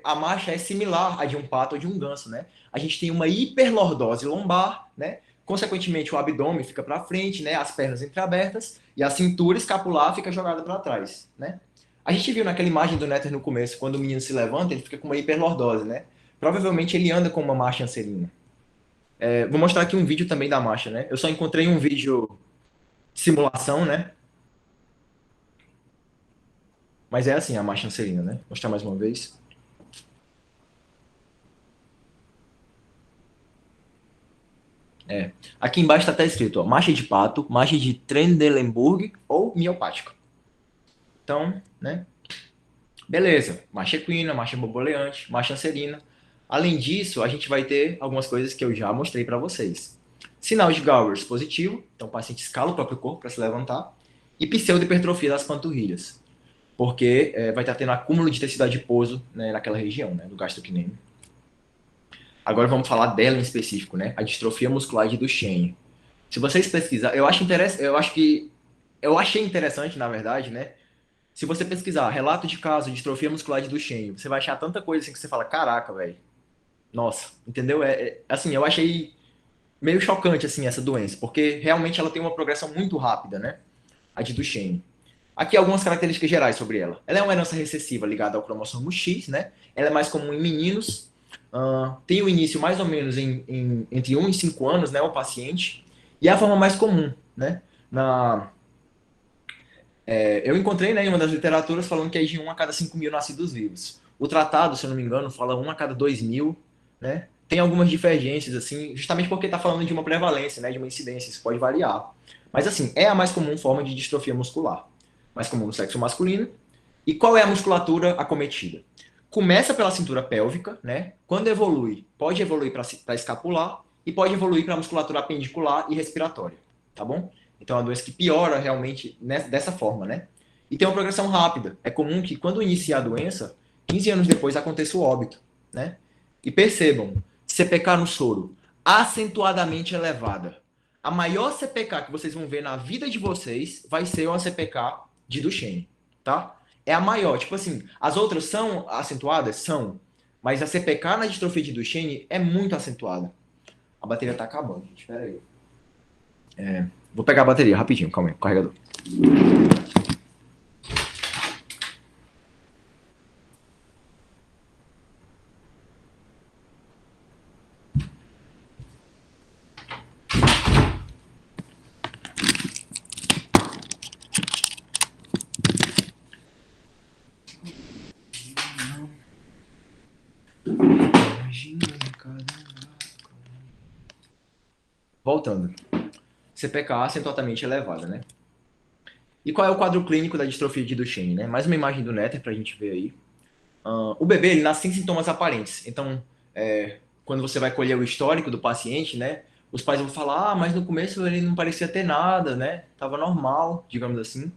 a marcha é similar à de um pato ou de um ganso, né? A gente tem uma hiperlordose lombar, né? Consequentemente, o abdômen fica para frente, né? As pernas entreabertas e a cintura escapular fica jogada para trás, né? A gente viu naquela imagem do Netter no começo, quando o menino se levanta, ele fica com uma hiperlordose, né? Provavelmente ele anda com uma marcha anserina. Vou mostrar aqui um vídeo também da marcha, né? Eu só encontrei um vídeo de simulação, né? Mas é assim a marcha anserina, né? Vou mostrar mais uma vez. Aqui embaixo está até escrito, ó, marcha de pato, marcha de Trendelenburg ou miopático. Então, né? Beleza. Marcha equina, marcha bamboleante, marcha anserina. Além disso, a gente vai ter algumas coisas que eu já mostrei para vocês. Sinal de Gowers positivo, então o paciente escala o próprio corpo para se levantar. E pseudohipertrofia das panturrilhas, porque vai estar tendo acúmulo de tecido adiposo, né, naquela região, né, do gastrocnêmio. Agora vamos falar dela em específico, né? A distrofia muscular de Duchenne. Se vocês pesquisarem, eu achei interessante, na verdade, né? Se você pesquisar relato de caso de distrofia muscular de Duchenne, você vai achar tanta coisa assim que você fala, caraca, velho. Nossa, entendeu? Assim, eu achei meio chocante assim essa doença, porque realmente ela tem uma progressão muito rápida, né? A de Duchenne. Aqui algumas características gerais sobre ela. Ela é uma herança recessiva ligada ao cromossomo X, né? Ela é mais comum em meninos. Tem o início mais ou menos entre 1 e 5 anos, né? O paciente. E é a forma mais comum, né? Eu encontrei, né, em uma das literaturas falando que é de 1 a cada 5 mil nascidos vivos. O tratado, se eu não me engano, fala 1 a cada 2 mil, né? Tem algumas divergências, assim, justamente porque está falando de uma prevalência, né, de uma incidência, isso pode variar. Mas, assim, é a mais comum forma de distrofia muscular. Mais comum no sexo masculino. E qual é a musculatura acometida? começa pela cintura pélvica, né? Quando evolui, pode evoluir para escapular e pode evoluir para musculatura apendicular e respiratória, tá bom? Então é uma doença que piora realmente dessa forma, né? E tem uma progressão rápida. É comum que quando iniciar a doença, 15 anos depois aconteça o óbito, né? E percebam, CPK no soro, acentuadamente elevada. A maior CPK que vocês vão ver na vida de vocês vai ser uma CPK de Duchenne, tá? É a maior. Tipo assim, as outras são acentuadas? São. Mas a CPK na distrofia de Duchenne é muito acentuada. A bateria tá acabando, gente. Espera aí. Vou pegar a bateria rapidinho, calma aí, carregador. Voltando. CPK acentuadamente elevada, né? E qual é o quadro clínico da distrofia de Duchenne, né? Mais uma imagem do Netter pra gente ver aí. O bebê, ele nasce sem sintomas aparentes. Então, quando você vai colher o histórico do paciente, né? Os pais vão falar, mas no começo ele não parecia ter nada, né? Tava normal, digamos assim.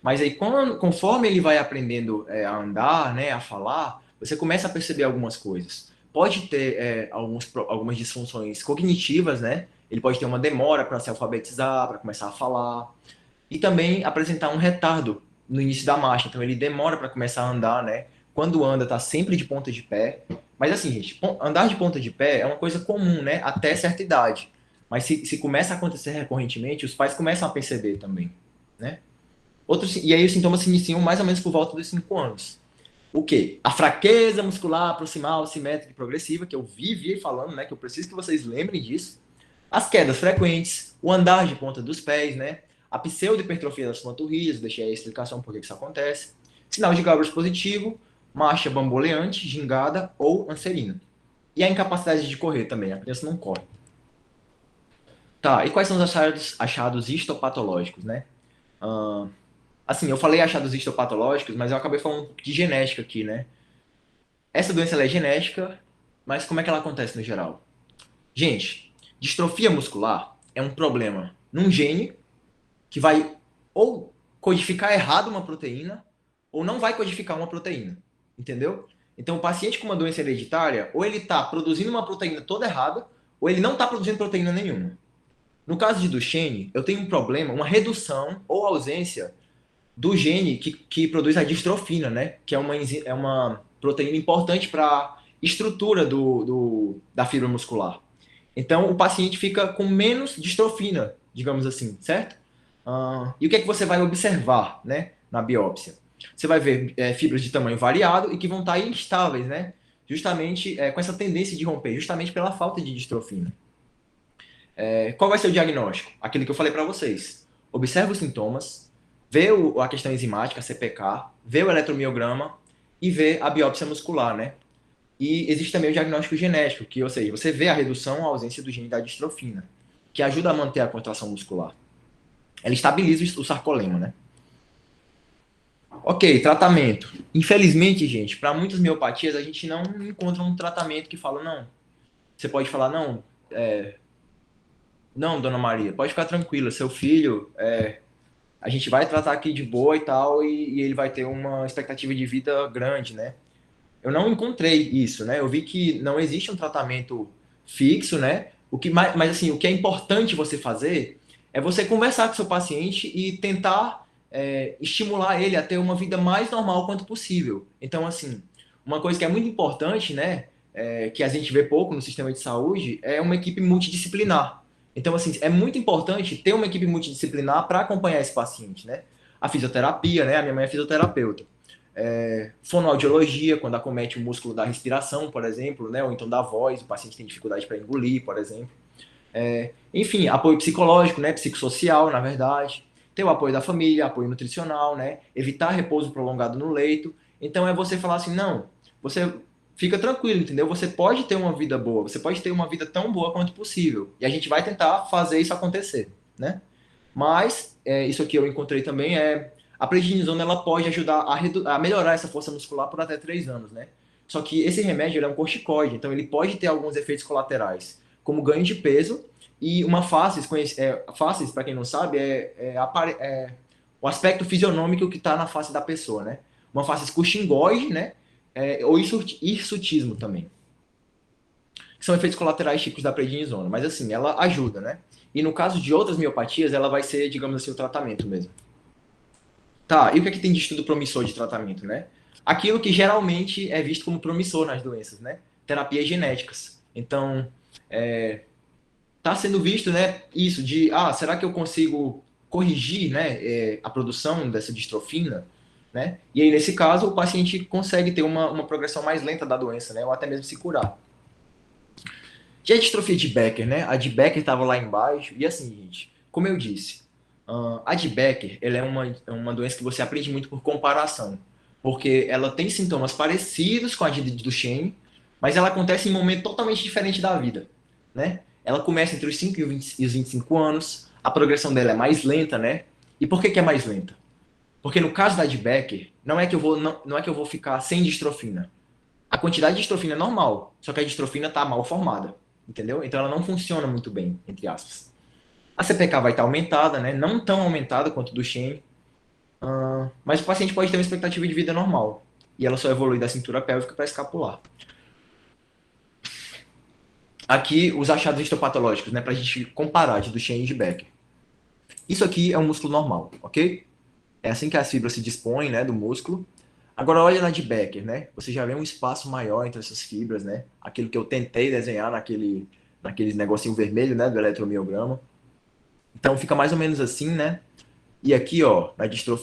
Mas aí, conforme ele vai aprendendo a andar, né? A falar, você começa a perceber algumas coisas. Pode ter algumas disfunções cognitivas, né? Ele pode ter uma demora para se alfabetizar, para começar a falar. E também apresentar um retardo no início da marcha. Então, ele demora para começar a andar, né? Quando anda, tá sempre de ponta de pé. Mas assim, gente, andar de ponta de pé é uma coisa comum, né? Até certa idade. Mas se começa a acontecer recorrentemente, os pais começam a perceber também, né? E aí os sintomas se iniciam mais ou menos por volta dos 5 anos. O quê? A fraqueza muscular proximal, simétrica e progressiva, que eu vivi falando, né? Que eu preciso que vocês lembrem disso. As quedas frequentes, o andar de ponta dos pés, né? A pseudohipertrofia das panturrilhas, deixei aí a explicação por que isso acontece. Sinal de Gowers positivo, marcha bamboleante, gingada ou anserina. E a incapacidade de correr também, a criança não corre. Tá, e quais são os achados histopatológicos, né? Assim, eu falei achados histopatológicos, mas eu acabei falando de genética aqui, né? Essa doença ela é genética, mas como é que ela acontece no geral? Gente, distrofia muscular é um problema num gene que vai ou codificar errado uma proteína ou não vai codificar uma proteína, entendeu? Então, o paciente com uma doença hereditária, ou ele está produzindo uma proteína toda errada, ou ele não está produzindo proteína nenhuma. No caso de Duchenne, eu tenho um problema, uma redução ou ausência do gene que produz a distrofina, né? Que é uma proteína importante para a estrutura da fibra muscular. Então, o paciente fica com menos distrofina, digamos assim, certo? E o que é que você vai observar, né, na biópsia? Você vai ver fibras de tamanho variado e que vão estar instáveis, né? Justamente com essa tendência de romper, justamente pela falta de distrofina. Qual vai ser o diagnóstico? Aquele que eu falei para vocês. Observa os sintomas, vê a questão enzimática, a CPK, vê o eletromiograma e vê a biópsia muscular, né? E existe também o diagnóstico genético, ou seja, você vê a redução ou ausência do gene da distrofina, que ajuda a manter a contração muscular. Ela estabiliza o sarcolema, né? Ok, tratamento. Infelizmente, gente, para muitas miopatias, a gente não encontra um tratamento que fala, não. Você pode falar, não, não, dona Maria, pode ficar tranquila, seu filho, a gente vai tratar aqui de boa e tal, e ele vai ter uma expectativa de vida grande, né? Eu não encontrei isso, né? Eu vi que não existe um tratamento fixo, né? Mas assim, o que é importante você fazer é você conversar com seu paciente e tentar estimular ele a ter uma vida mais normal quanto possível. Então, assim, uma coisa que é muito importante, né? Que a gente vê pouco no sistema de saúde, é uma equipe multidisciplinar. Então, assim, é muito importante ter uma equipe multidisciplinar para acompanhar esse paciente, né? A fisioterapia, né? A minha mãe é fisioterapeuta. Fonoaudiologia, quando acomete o músculo da respiração, por exemplo, né? Ou então da voz, o paciente tem dificuldade para engolir, por exemplo. Enfim, apoio psicológico, né? Psicossocial, na verdade. Ter o apoio da família, apoio nutricional, né? Evitar repouso prolongado no leito. Então, é você falar assim, não, você fica tranquilo, entendeu? Você pode ter uma vida boa, você pode ter uma vida tão boa quanto possível. E a gente vai tentar fazer isso acontecer, né? Mas, isso aqui eu encontrei também, a prednisona ela pode ajudar a melhorar essa força muscular por até 3 anos, né? Só que esse remédio ele é um corticoide, então ele pode ter alguns efeitos colaterais, como ganho de peso e uma faces, faces, para quem não sabe, o aspecto fisionômico que está na face da pessoa, né? Uma face coxingoide, né? Ou hirsutismo também. Que são efeitos colaterais típicos da prednisona. Mas assim, ela ajuda, né? E no caso de outras miopatias, ela vai ser, digamos assim, o tratamento mesmo. Tá, e o que é que tem de estudo promissor de tratamento, né? Aquilo que geralmente é visto como promissor nas doenças, né? Terapias genéticas. Então, tá sendo visto, né, isso de, será que eu consigo corrigir, né, a produção dessa distrofina, né? E aí, nesse caso, o paciente consegue ter uma progressão mais lenta da doença, né? Ou até mesmo se curar. Já a distrofia de Becker, né? A de Becker estava lá embaixo. E assim, gente, como eu disse, a de Becker, ela é uma doença que você aprende muito por comparação. Porque ela tem sintomas parecidos com a de Duchenne, mas ela acontece em um momento totalmente diferente da vida, né? Ela começa entre os 5 e os 25 anos, a progressão dela é mais lenta, né? E por que é mais lenta? Porque no caso da de Becker, não é que eu vou ficar sem distrofina. A quantidade de distrofina é normal, só que a distrofina está mal formada, entendeu? Então ela não funciona muito bem, entre aspas. A CPK vai estar aumentada, né? Não tão aumentada quanto do Duchenne, mas o paciente pode ter uma expectativa de vida normal. E ela só evolui da cintura pélvica para escapular. Aqui, os achados histopatológicos, né? Para a gente comparar de Duchenne e de Becker. Isso aqui é um músculo normal, ok? É assim que as fibras se dispõem, né? Do músculo. Agora, olha na de Becker, né? Você já vê um espaço maior entre essas fibras, né? Aquilo que eu tentei desenhar naquele negocinho vermelho, né? Do eletromiograma. Então, fica mais ou menos assim, né? E aqui, ó,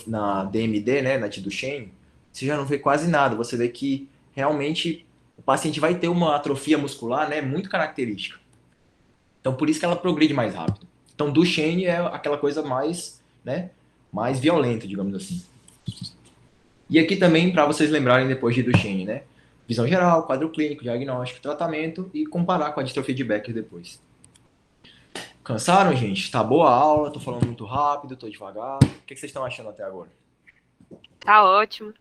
na DMD, né? Na de Duchenne, você já não vê quase nada. Você vê que realmente o paciente vai ter uma atrofia muscular, né, muito característica. Então, por isso que ela progride mais rápido. Então, Duchenne é aquela coisa mais, né, mais violenta, digamos assim. E aqui também, para vocês lembrarem depois de Duchenne, né, visão geral, quadro clínico, diagnóstico, tratamento e comparar com a distrofia de Becker depois. Cansaram, gente? Tá boa a aula? Tô falando muito rápido, tô devagar. O que vocês estão achando até agora? Tá ótimo.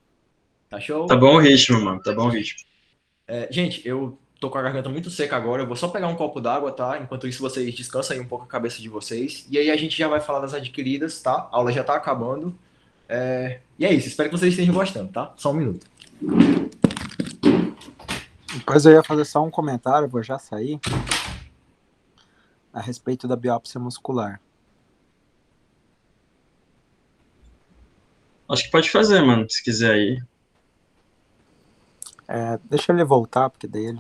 Tá show? Tá bom o ritmo, mano. Tá bom o ritmo. Gente, eu tô com a garganta muito seca agora, eu vou só pegar um copo d'água, tá? Enquanto isso, vocês descansam aí um pouco a cabeça de vocês. E aí a gente já vai falar das adquiridas, tá? A aula já tá acabando. E é isso, espero que vocês estejam gostando, tá? Só um minuto. Depois eu ia fazer só um comentário, vou já sair, a respeito da biópsia muscular. Acho que pode fazer, mano, se quiser aí. Deixa ele voltar, porque daí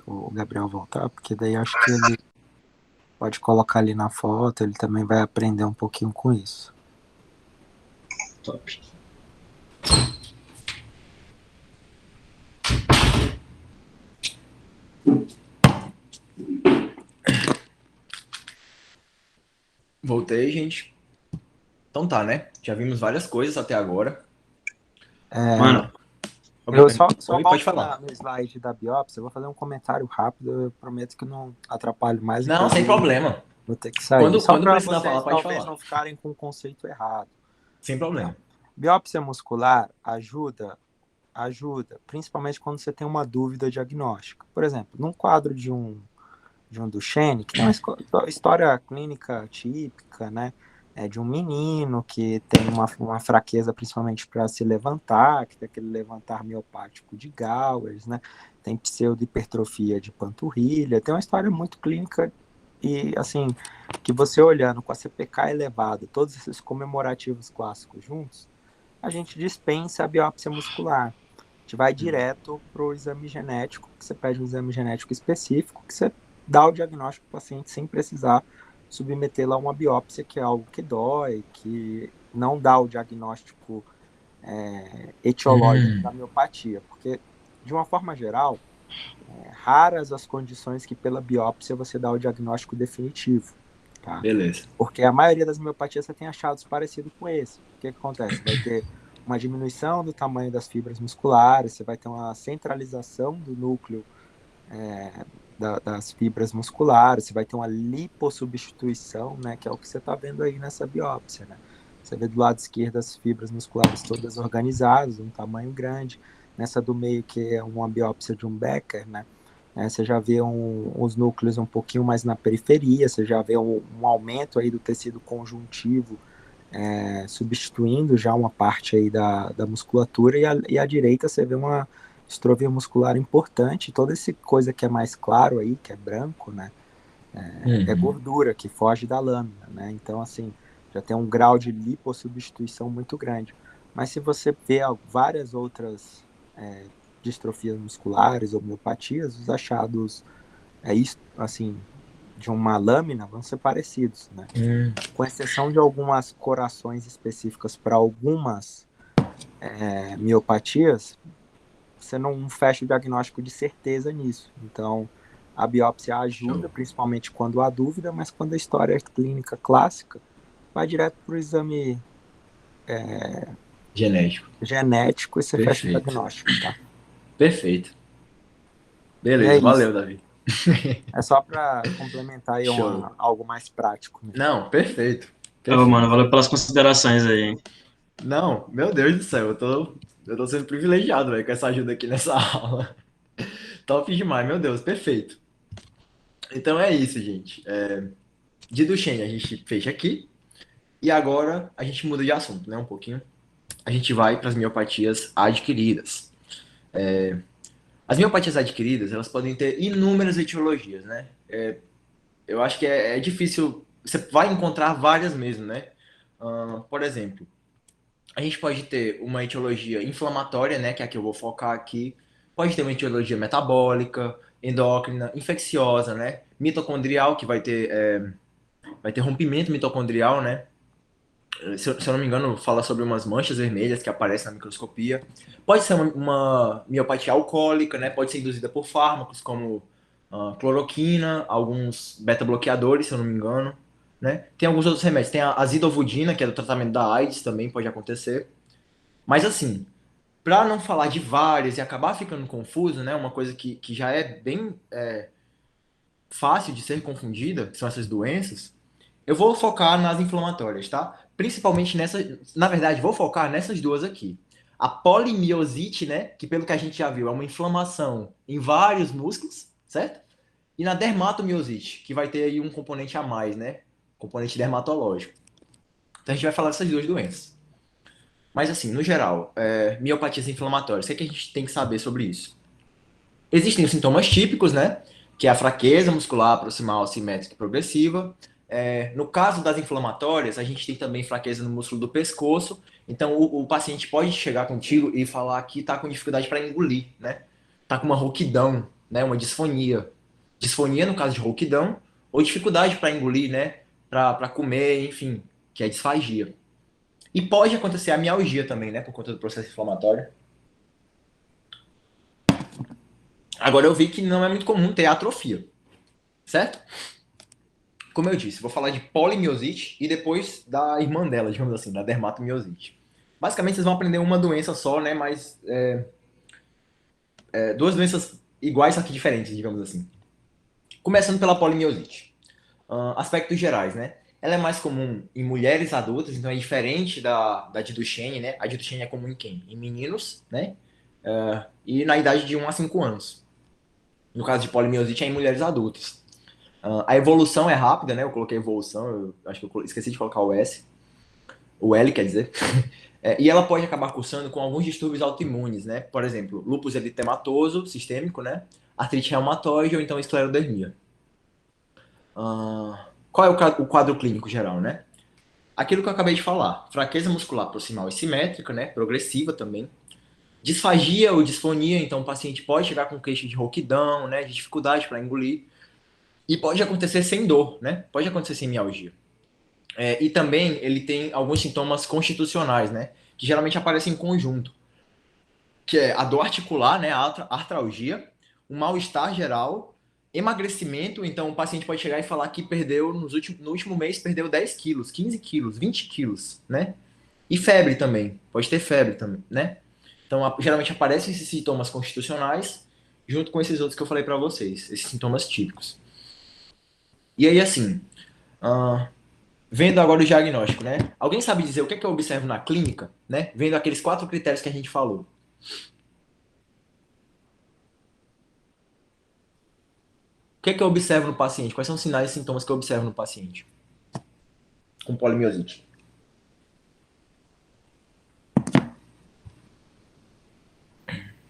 o Gabriel voltar, porque daí acho que ele pode colocar ali na foto, ele também vai aprender um pouquinho com isso. Top. Voltei, gente. Então tá, né? Já vimos várias coisas até agora. Mano, Eu só pode falar. no slide da biópsia, eu vou fazer um comentário rápido, eu prometo que não atrapalho mais. Não, sem problema. Vou ter que sair. Quando Só para precisar vocês falar, pode talvez falar. não ficarem com o conceito errado. Sem problema. Biópsia muscular ajuda, principalmente quando você tem uma dúvida diagnóstica. Por exemplo, num quadro de um Duchenne, que tem uma história clínica típica, né? De um menino que tem uma fraqueza principalmente para se levantar, que tem aquele levantar miopático de Gowers, né? Tem pseudohipertrofia de panturrilha, tem uma história muito clínica e, assim, que você olhando com a CPK elevada, todos esses comemorativos clássicos juntos, a gente dispensa a biópsia muscular. A gente vai direto para o exame genético, que você pede um exame genético específico, que você dá o diagnóstico para o paciente sem precisar submetê-la a uma biópsia, que é algo que dói, que não dá o diagnóstico etiológico da miopatia, porque, de uma forma geral, raras as condições que pela biópsia você dá o diagnóstico definitivo. Tá? Beleza. Porque a maioria das miopatias você tem achados parecidos com esse. O que acontece? Vai ter uma diminuição do tamanho das fibras musculares, você vai ter uma centralização do núcleo das fibras musculares, você vai ter uma lipossubstituição, né, que é o que você está vendo aí nessa biópsia, né? Você vê do lado esquerdo as fibras musculares todas organizadas, um tamanho grande, nessa do meio, que é uma biópsia de um Becker, né? Você já vê os núcleos um pouquinho mais na periferia, você já vê um aumento aí do tecido conjuntivo, substituindo já uma parte aí da musculatura, e à direita você vê uma distrofia muscular importante. Toda essa coisa que é mais claro aí, que é branco, né? É gordura que foge da lâmina, né? Então, assim, já tem um grau de lipossubstituição muito grande. Mas se você vê várias outras distrofias musculares ou miopatias, os achados assim, de uma lâmina vão ser parecidos, né? Com exceção de algumas corações específicas para algumas miopatias, você não fecha o diagnóstico de certeza nisso. Então, a biópsia ajuda, principalmente quando há dúvida, mas quando a história é clínica clássica, vai direto para o exame genético e você fecha o diagnóstico, tá? Perfeito. Beleza, valeu, Davi. É só para complementar aí algo mais prático mesmo. Não, perfeito. Mano, valeu pelas considerações aí, hein? Não, meu Deus do céu, eu tô sendo privilegiado, velho, com essa ajuda aqui nessa aula. Top demais, meu Deus, perfeito. Então é isso, gente. De Duchenne a gente fecha aqui. E agora a gente muda de assunto, né? Um pouquinho. A gente vai para as miopatias adquiridas. As miopatias adquiridas, elas podem ter inúmeras etiologias, né? Eu acho que é difícil. Você vai encontrar várias mesmo, né? Por exemplo, a gente pode ter uma etiologia inflamatória, né? Que é a que eu vou focar aqui. Pode ter uma etiologia metabólica, endócrina, infecciosa, né? Mitocondrial, que vai ter rompimento mitocondrial, né? Se eu não me engano, fala sobre umas manchas vermelhas que aparecem na microscopia. Pode ser uma miopatia alcoólica, né? Pode ser induzida por fármacos como cloroquina, alguns beta-bloqueadores, se eu não me engano, né? Tem alguns outros remédios. Tem a azidovudina, que é do tratamento da AIDS, também pode acontecer. Mas assim, para não falar de várias e acabar ficando confuso, né? Uma coisa que já é bem fácil de ser confundida, que são essas doenças, eu vou focar nas inflamatórias, tá? Principalmente na verdade, vou focar nessas duas aqui. A polimiosite, né, que pelo que a gente já viu, é uma inflamação em vários músculos, certo? E na dermatomiosite, que vai ter aí um componente a mais, né? Componente dermatológico. Então a gente vai falar dessas duas doenças. Mas assim, no geral, miopatias inflamatórias, o que a gente tem que saber sobre isso? Existem os sintomas típicos, né? Que é a fraqueza muscular proximal, simétrica e progressiva. No caso das inflamatórias, a gente tem também fraqueza no músculo do pescoço. Então, o paciente pode chegar contigo e falar que está com dificuldade para engolir, né? Está com uma rouquidão, né? Uma disfonia. Disfonia no caso de rouquidão, ou dificuldade para engolir, né? Para comer, enfim, que é disfagia. E pode acontecer a mialgia também, né? Por conta do processo inflamatório. Agora eu vi que não é muito comum ter atrofia, certo? Como eu disse, vou falar de polimiosite e depois da irmã dela, digamos assim, da dermatomiosite. Basicamente, vocês vão aprender uma doença só, né? Mas duas doenças iguais, só que diferentes, digamos assim. Começando pela polimiosite. Aspectos gerais, né? Ela é mais comum em mulheres adultas, então é diferente da de Duchenne, né? A de Duchenne é comum em quem? Em meninos, né? E na idade de 1 a 5 anos. No caso de polimiosite, é em mulheres adultas. A evolução é rápida, né? Eu coloquei evolução, eu acho que eu esqueci de colocar o S. O L, quer dizer. E ela pode acabar cursando com alguns distúrbios autoimunes, né? Por exemplo, lúpus eritematoso sistêmico, né? Artrite reumatoide ou então esclerodermia. Qual é o quadro clínico geral, né? Aquilo que eu acabei de falar. Fraqueza muscular proximal e simétrica, né? Progressiva também. Disfagia ou disfonia, então o paciente pode chegar com queixa de rouquidão, né? De dificuldade para engolir. E pode acontecer sem dor, né? Pode acontecer sem mialgia. E também ele tem alguns sintomas constitucionais, né? Que geralmente aparecem em conjunto. Que é a dor articular, né? A artralgia, um mal-estar geral, emagrecimento. Então o paciente pode chegar e falar que perdeu, no último mês, perdeu 10 quilos, 15 quilos, 20 quilos, né? E febre também. Pode ter febre também, né? Então geralmente aparecem esses sintomas constitucionais junto com esses outros que eu falei para vocês. Esses sintomas típicos. E aí, assim, vendo agora o diagnóstico, né? Alguém sabe dizer o que é que eu observo na clínica, né? Vendo aqueles 4 critérios que a gente falou. que é que eu observo no paciente? Quais são os sinais e sintomas que eu observo no paciente com polimiosite?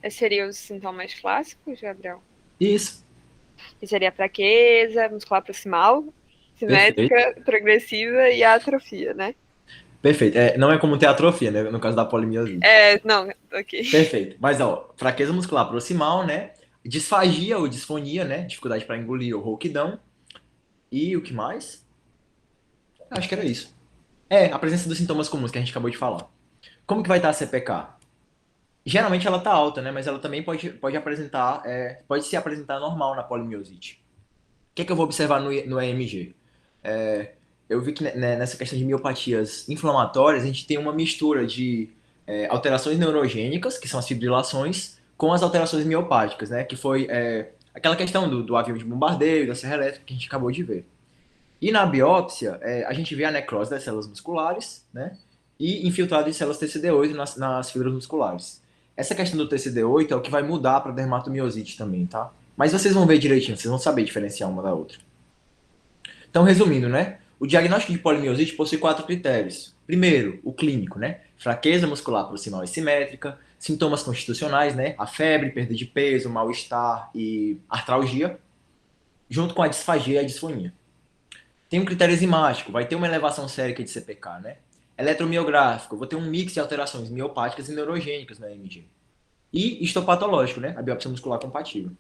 Esses seriam os sintomas clássicos, Gabriel? Isso. Que seria a fraqueza muscular proximal, simétrica, progressiva e a atrofia, né? Perfeito. Não é como ter atrofia, né? No caso da polimiosite. Não, ok. Perfeito. Mas, ó, fraqueza muscular proximal, né? Disfagia ou disfonia, né? Dificuldade para engolir ou rouquidão. E o que mais? Acho que era isso. A presença dos sintomas comuns que a gente acabou de falar. Como que vai estar a CPK? Geralmente ela tá alta, né? Mas ela também pode apresentar, pode se apresentar normal na polimiosite. O que é que eu vou observar no EMG? Eu vi que nessa questão de miopatias inflamatórias, a gente tem uma mistura de alterações neurogênicas, que são as fibrilações, com as alterações miopáticas, né? Que foi aquela questão do avião de bombardeio, da serra elétrica, que a gente acabou de ver. E na biópsia, a gente vê a necrose das células musculares, né? E infiltrado de células TCD8 nas fibras musculares. Essa questão do TCD8 é o que vai mudar para dermatomiosite também, tá? Mas vocês vão ver direitinho, vocês vão saber diferenciar uma da outra. Então, resumindo, né? O diagnóstico de polimiosite possui 4 critérios. Primeiro, o clínico, né? Fraqueza muscular proximal e simétrica, sintomas constitucionais, né? A febre, perda de peso, mal-estar e artralgia, junto com a disfagia e a disfonia. Tem um critério enzimático, vai ter uma elevação sérica de CPK, né? Eletromiográfico, vou ter um mix de alterações miopáticas e neurogênicas na EMG. E histopatológico, né? A biópsia muscular compatível.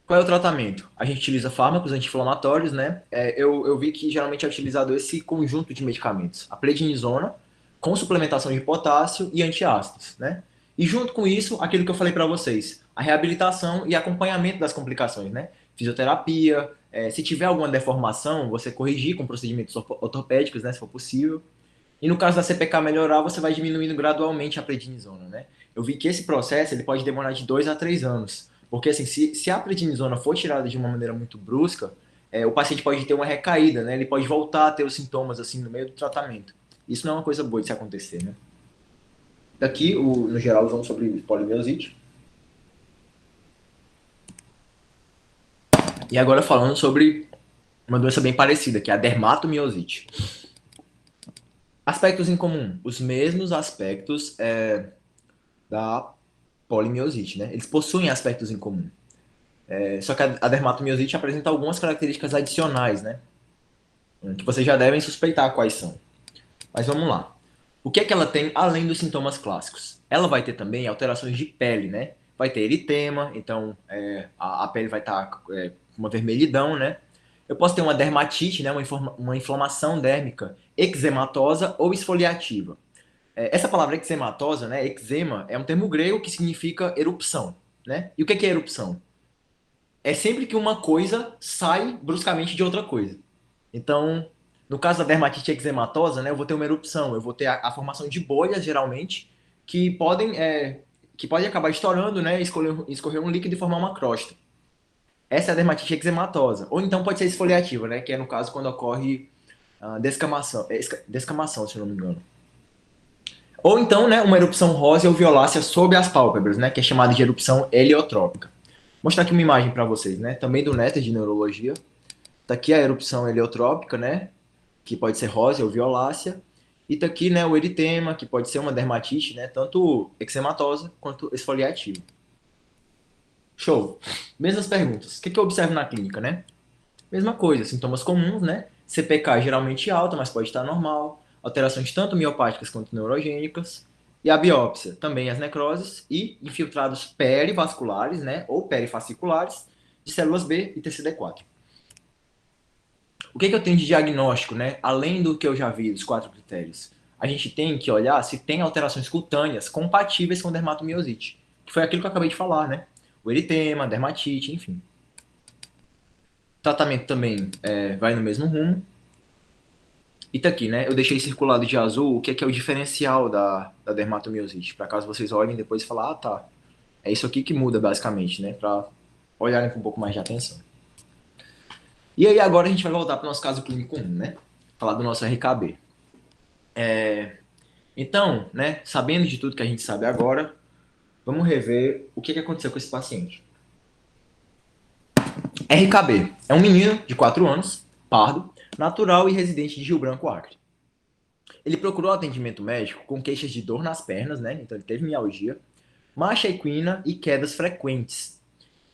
Qual é o tratamento? A gente utiliza fármacos anti-inflamatórios, né? Eu vi que geralmente é utilizado esse conjunto de medicamentos. A prednisona, com suplementação de potássio e antiácidos, né? E junto com isso, aquilo que eu falei para vocês, a reabilitação e acompanhamento das complicações, né? Fisioterapia, se tiver alguma deformação, você corrigir com procedimentos ortopédicos, né? Se for possível. E no caso da CPK melhorar, você vai diminuindo gradualmente a prednisona, né? Eu vi que esse processo ele pode demorar de 2 a 3 anos. Porque, assim, se a prednisona for tirada de uma maneira muito brusca, o paciente pode ter uma recaída, né? Ele pode voltar a ter os sintomas, assim, no meio do tratamento. Isso não é uma coisa boa de se acontecer, né? Daqui, no geral, vamos sobre polimiosite. E agora falando sobre uma doença bem parecida, que é a dermatomiosite. Aspectos em comum. Os mesmos aspectos da polimiosite, né? Eles possuem aspectos em comum. Só que a dermatomiosite apresenta algumas características adicionais, né? Que vocês já devem suspeitar quais são. Mas vamos lá. O que é que ela tem além dos sintomas clássicos? Ela vai ter também alterações de pele, né? Vai ter eritema, então a pele vai estar com uma vermelhidão, né? Eu posso ter uma dermatite, né? Uma inflamação dérmica eczematosa ou esfoliativa. Essa palavra eczematosa, né? Eczema é um termo grego que significa erupção, né? E o que é erupção? É sempre que uma coisa sai bruscamente de outra coisa. Então, no caso da dermatite eczematosa, né? Eu vou ter uma erupção, eu vou ter a formação de bolhas, geralmente, que podem acabar estourando, né? Escorrer um líquido e formar uma crosta. Essa é a dermatite eczematosa. Ou então pode ser esfoliativa, né? Que é no caso quando ocorre descamação, se eu não me engano. Ou então, né, uma erupção rósea ou violácea sob as pálpebras, né, que é chamada de erupção heliotrópica. Vou mostrar aqui uma imagem para vocês, né, também do Netter de neurologia. Tá aqui a erupção heliotrópica, né, que pode ser rósea ou violácea. E tá aqui, né, o eritema, que pode ser uma dermatite, né, tanto eczematosa quanto esfoliativa. Show. Mesmas perguntas. O que eu observo na clínica, né? Mesma coisa, sintomas comuns, né? CPK geralmente alta, mas pode estar normal. Alterações tanto miopáticas quanto neurogênicas. E a biópsia, também as necroses e infiltrados perivasculares, né, ou perifasciculares, de células B e TCD4. O que eu tenho de diagnóstico, né, além do que eu já vi, dos 4 critérios? A gente tem que olhar se tem alterações cutâneas compatíveis com dermatomiosite, que foi aquilo que eu acabei de falar, né? O eritema, dermatite, enfim. O tratamento também vai no mesmo rumo. E tá aqui, né? Eu deixei circulado de azul o que é o diferencial da dermatomiosite, para caso vocês olhem depois e falem, tá, é isso aqui que muda basicamente, né? Para olharem com um pouco mais de atenção. E aí agora a gente vai voltar para o nosso caso clínico 1, né? Falar do nosso RKB. Então, né, sabendo de tudo que a gente sabe agora, vamos rever o que aconteceu com esse paciente. RKB é um menino de 4 anos, pardo, natural e residente de Rio Branco, Acre. Ele procurou atendimento médico com queixas de dor nas pernas, né? Então ele teve mialgia, marcha equina e quedas frequentes.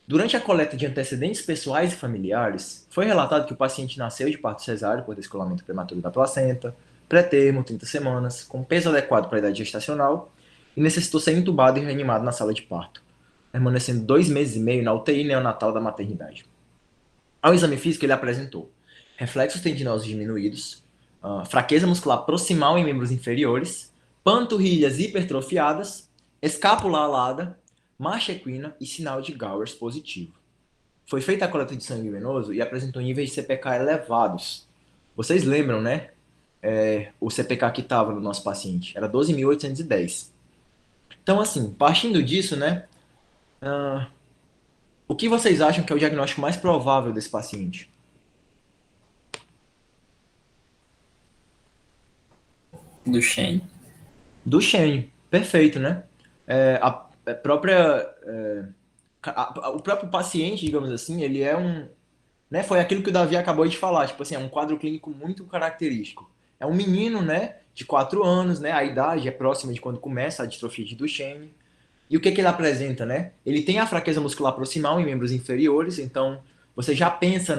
Durante a coleta de antecedentes pessoais e familiares, foi relatado que o paciente nasceu de parto cesáreo por descolamento prematuro da placenta, pré-termo, 30 semanas, com peso adequado para a idade gestacional e necessitou ser entubado e reanimado na sala de parto, permanecendo 2 meses e meio na UTI neonatal da maternidade. Ao exame físico, ele apresentou reflexos tendinosos diminuídos, fraqueza muscular proximal em membros inferiores, panturrilhas hipertrofiadas, escápula alada, marcha equina e sinal de Gowers positivo. Foi feita a coleta de sangue venoso e apresentou níveis de CPK elevados. Vocês lembram, né? O CPK que estava no nosso paciente era 12.810. Então, assim, partindo disso, né? O que vocês acham que é o diagnóstico mais provável desse paciente? Duchenne. Duchenne, perfeito, né? O próprio paciente, digamos assim, ele é né, foi aquilo que o Davi acabou de falar, tipo assim, é um quadro clínico muito característico. É um menino, né, de 4 anos, né, a idade é próxima de quando começa a distrofia de Duchenne. E o que ele apresenta, né? Ele tem a fraqueza muscular proximal em membros inferiores, então você já pensa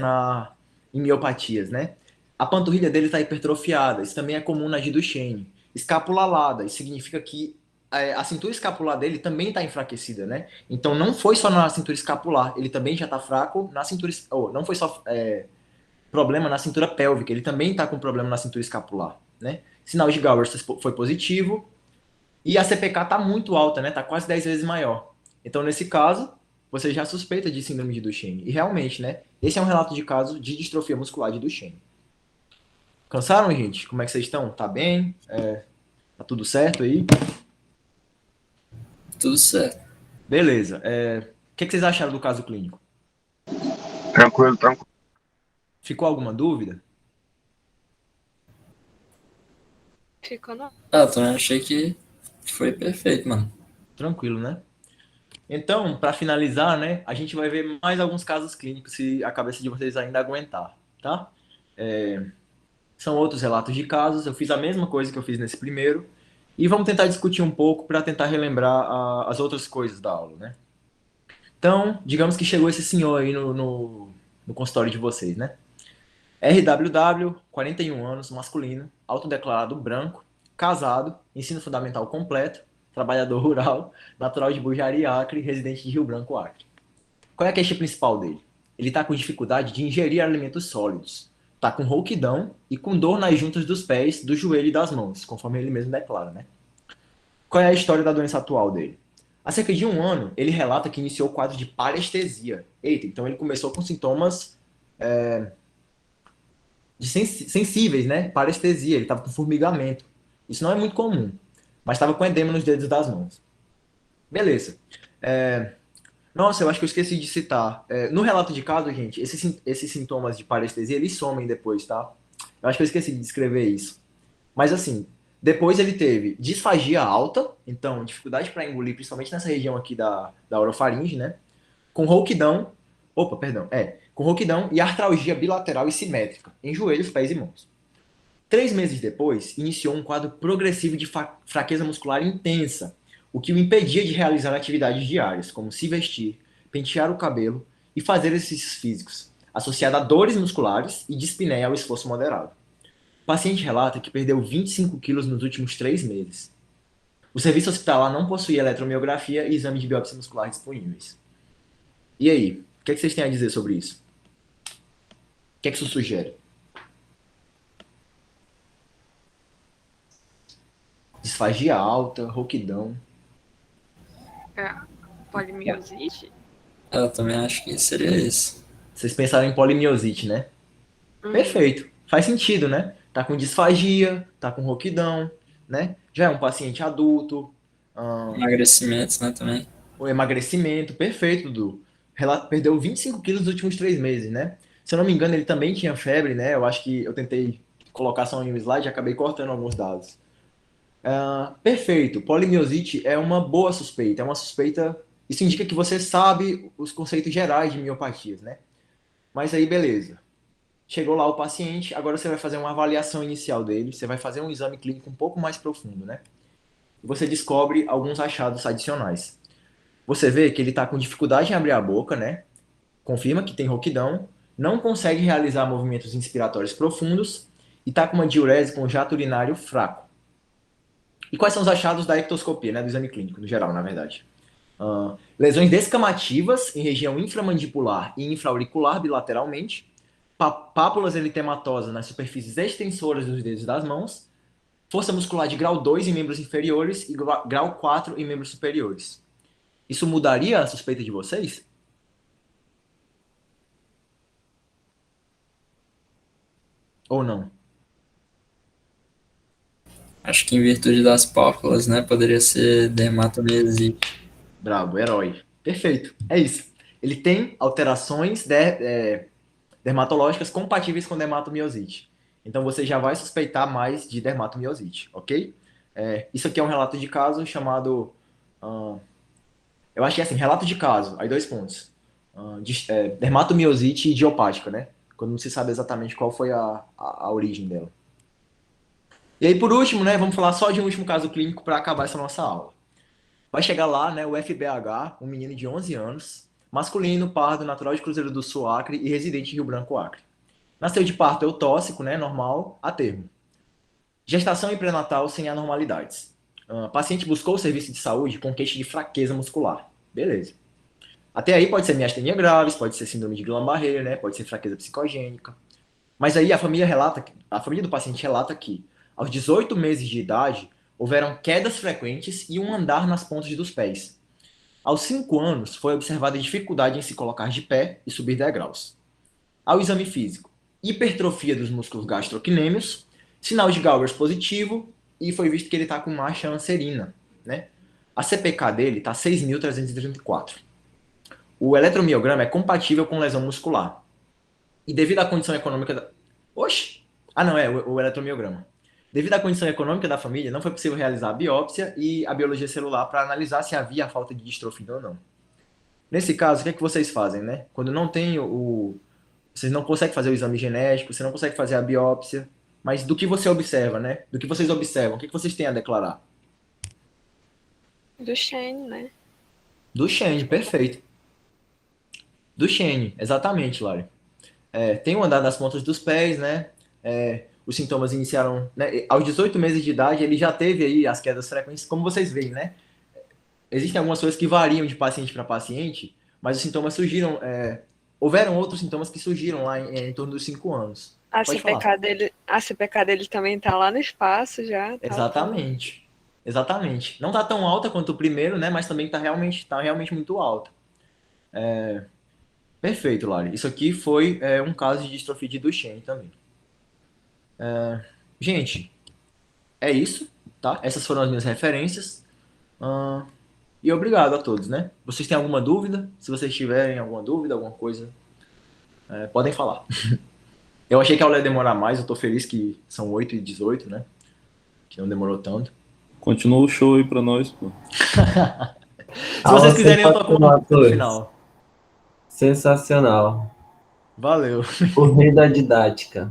em miopatias, né? A panturrilha dele está hipertrofiada, isso também é comum na de Duchenne. Escápula alada, isso significa que a cintura escapular dele também está enfraquecida, né? Então não foi só na cintura escapular, ele também já está fraco na cintura... não foi só problema na cintura pélvica, ele também está com problema na cintura escapular, né? Sinal de Gowers foi positivo, e a CPK está muito alta, né? Está quase 10 vezes maior. Então, nesse caso, você já suspeita de síndrome de Duchenne. E realmente, né? Esse é um relato de caso de distrofia muscular de Duchenne. Cansaram, gente? Como é que vocês estão? Tá bem? Tá tudo certo aí? Tudo certo. Beleza. O que vocês acharam do caso clínico? Tranquilo. Ficou alguma dúvida? Ficou não. Também achei que foi perfeito, mano. Tranquilo, né? Então, para finalizar, né, a gente vai ver mais alguns casos clínicos, se a cabeça de vocês ainda aguentar, tá? São outros relatos de casos, eu fiz a mesma coisa que eu fiz nesse primeiro, e vamos tentar discutir um pouco para tentar relembrar as outras coisas da aula, né? Então, digamos que chegou esse senhor aí no consultório de vocês, né? RWW, 41 anos, masculino, autodeclarado branco, casado, ensino fundamental completo, trabalhador rural, natural de Bujari, Acre, residente de Rio Branco, Acre. Qual é a queixa principal dele? Ele está com dificuldade de ingerir alimentos sólidos, está com rouquidão e com dor nas juntas dos pés, do joelho e das mãos, conforme ele mesmo declara, né? Qual é a história da doença atual dele? Há cerca de 1 ano, ele relata que iniciou o quadro de parestesia. Eita, então ele começou com sintomas sensíveis, né? Parestesia, ele estava com formigamento. Isso não é muito comum, mas estava com edema nos dedos das mãos. Beleza. Nossa, eu acho que eu esqueci de citar. No relato de caso, gente, esses sintomas de parestesia, eles somem depois, tá? Eu acho que eu esqueci de descrever isso. Mas assim, depois ele teve disfagia alta, então dificuldade para engolir, principalmente nessa região aqui da orofaringe, né? Com rouquidão, com rouquidão e artralgia bilateral e simétrica, em joelhos, pés e mãos. 3 meses depois, iniciou um quadro progressivo de fraqueza muscular intensa, o que o impedia de realizar atividades diárias, como se vestir, pentear o cabelo e fazer exercícios físicos, associado a dores musculares e dispneia ao esforço moderado. O paciente relata que perdeu 25 quilos nos últimos 3 meses. O serviço hospitalar não possuía eletromiografia e exame de biópsia muscular disponíveis. E aí, o que é que vocês têm a dizer sobre isso? O que é que isso sugere? Disfagia alta, rouquidão. Polimiosite? Eu também acho que seria isso. Vocês pensaram em polimiosite, né? Perfeito. Faz sentido, né? Tá com disfagia, tá com rouquidão, né? Já é um paciente adulto. Emagrecimentos, né, também. O emagrecimento, perfeito, Dudu. Perdeu 25 quilos nos últimos 3 meses, né? Se eu não me engano, ele também tinha febre, né? Eu acho que eu tentei colocar só em um slide e acabei cortando alguns dados. Perfeito. Polimiosite é uma boa suspeita. É uma suspeita... Isso indica que você sabe os conceitos gerais de miopatias, né? Mas aí, beleza. Chegou lá o paciente, agora você vai fazer uma avaliação inicial dele, você vai fazer um exame clínico um pouco mais profundo, né? E você descobre alguns achados adicionais. Você vê que ele está com dificuldade em abrir a boca, né? Confirma que tem rouquidão, não consegue realizar movimentos inspiratórios profundos e está com uma diurese com jato urinário fraco. E quais são os achados da ectoscopia, né? Do exame clínico, no geral, na verdade? Lesões descamativas em região inframandibular e infraauricular bilateralmente, pápulas eritematosas nas superfícies extensoras dos dedos das mãos, força muscular de grau 2 em membros inferiores e grau 4 em membros superiores. Isso mudaria a suspeita de vocês? Ou não? Acho que em virtude das pápulas, né? Poderia ser dermatomiosite. Brabo, herói. Perfeito. É isso. Ele tem alterações dermatológicas compatíveis com dermatomiosite. Então você já vai suspeitar mais de dermatomiosite, ok? Isso aqui é um relato de caso chamado... eu acho que é assim, relato de caso, aí 2 pontos. Dermatomiosite idiopática, né? Quando não se sabe exatamente qual foi a origem dela. E aí, por último, né, vamos falar só de um último caso clínico para acabar essa nossa aula. Vai chegar lá, né, o FBH, um menino de 11 anos, masculino, pardo, natural de Cruzeiro do Sul, Acre e residente de Rio Branco, Acre. Nasceu de parto eutóxico, né, normal, a termo. Gestação e pré-natal sem anormalidades. Paciente buscou o serviço de saúde com queixa de fraqueza muscular. Beleza. Até aí pode ser miastenia graves, pode ser síndrome de Guillain-Barré, né, pode ser fraqueza psicogênica. Mas aí a família do paciente relata que, aos 18 meses de idade, houveram quedas frequentes e um andar nas pontas dos pés. Aos 5 anos, foi observada dificuldade em se colocar de pé e subir degraus. Ao exame físico, hipertrofia dos músculos gastrocnêmios, sinal de Gowers positivo e foi visto que ele está com marcha anserina, né? A CPK dele está 6.334. O eletromiograma é compatível com lesão muscular. E devido à condição econômica da... o eletromiograma. Devido à condição econômica da família, não foi possível realizar a biópsia e a biologia celular para analisar se havia falta de distrofina ou não. Nesse caso, o que é que vocês fazem, né? Quando não tem vocês não conseguem fazer o exame genético, você não consegue fazer a biópsia, mas do que você observa, né? Do que vocês observam, o que vocês têm a declarar? Do Shane, né? Do Shane, perfeito. Do Shane, exatamente, Lari. Tem o andar das pontas dos pés, né? Os sintomas iniciaram, né? Aos 18 meses de idade, ele já teve aí as quedas frequentes, como vocês veem, né? Existem algumas coisas que variam de paciente para paciente, mas os sintomas surgiram, houveram outros sintomas que surgiram lá em torno dos 5 anos. A Pode falar. CPK dele também tá lá no espaço já. Tá Exatamente. Exatamente. Não tá tão alta quanto o primeiro, né? Mas também tá realmente muito alta. Perfeito, Lari. Isso aqui foi um caso de distrofia de Duchenne também. Gente, é isso, tá? Essas foram as minhas referências. E obrigado a todos, né? Vocês têm alguma dúvida? Se vocês tiverem alguma dúvida, alguma coisa, podem falar. Eu achei que a aula ia demorar mais, eu tô feliz que são 8h18, né? Que não demorou tanto. Continua o show aí pra nós, pô. Se vocês quiserem, eu toco no final. Sensacional. Valeu. O rei da didática.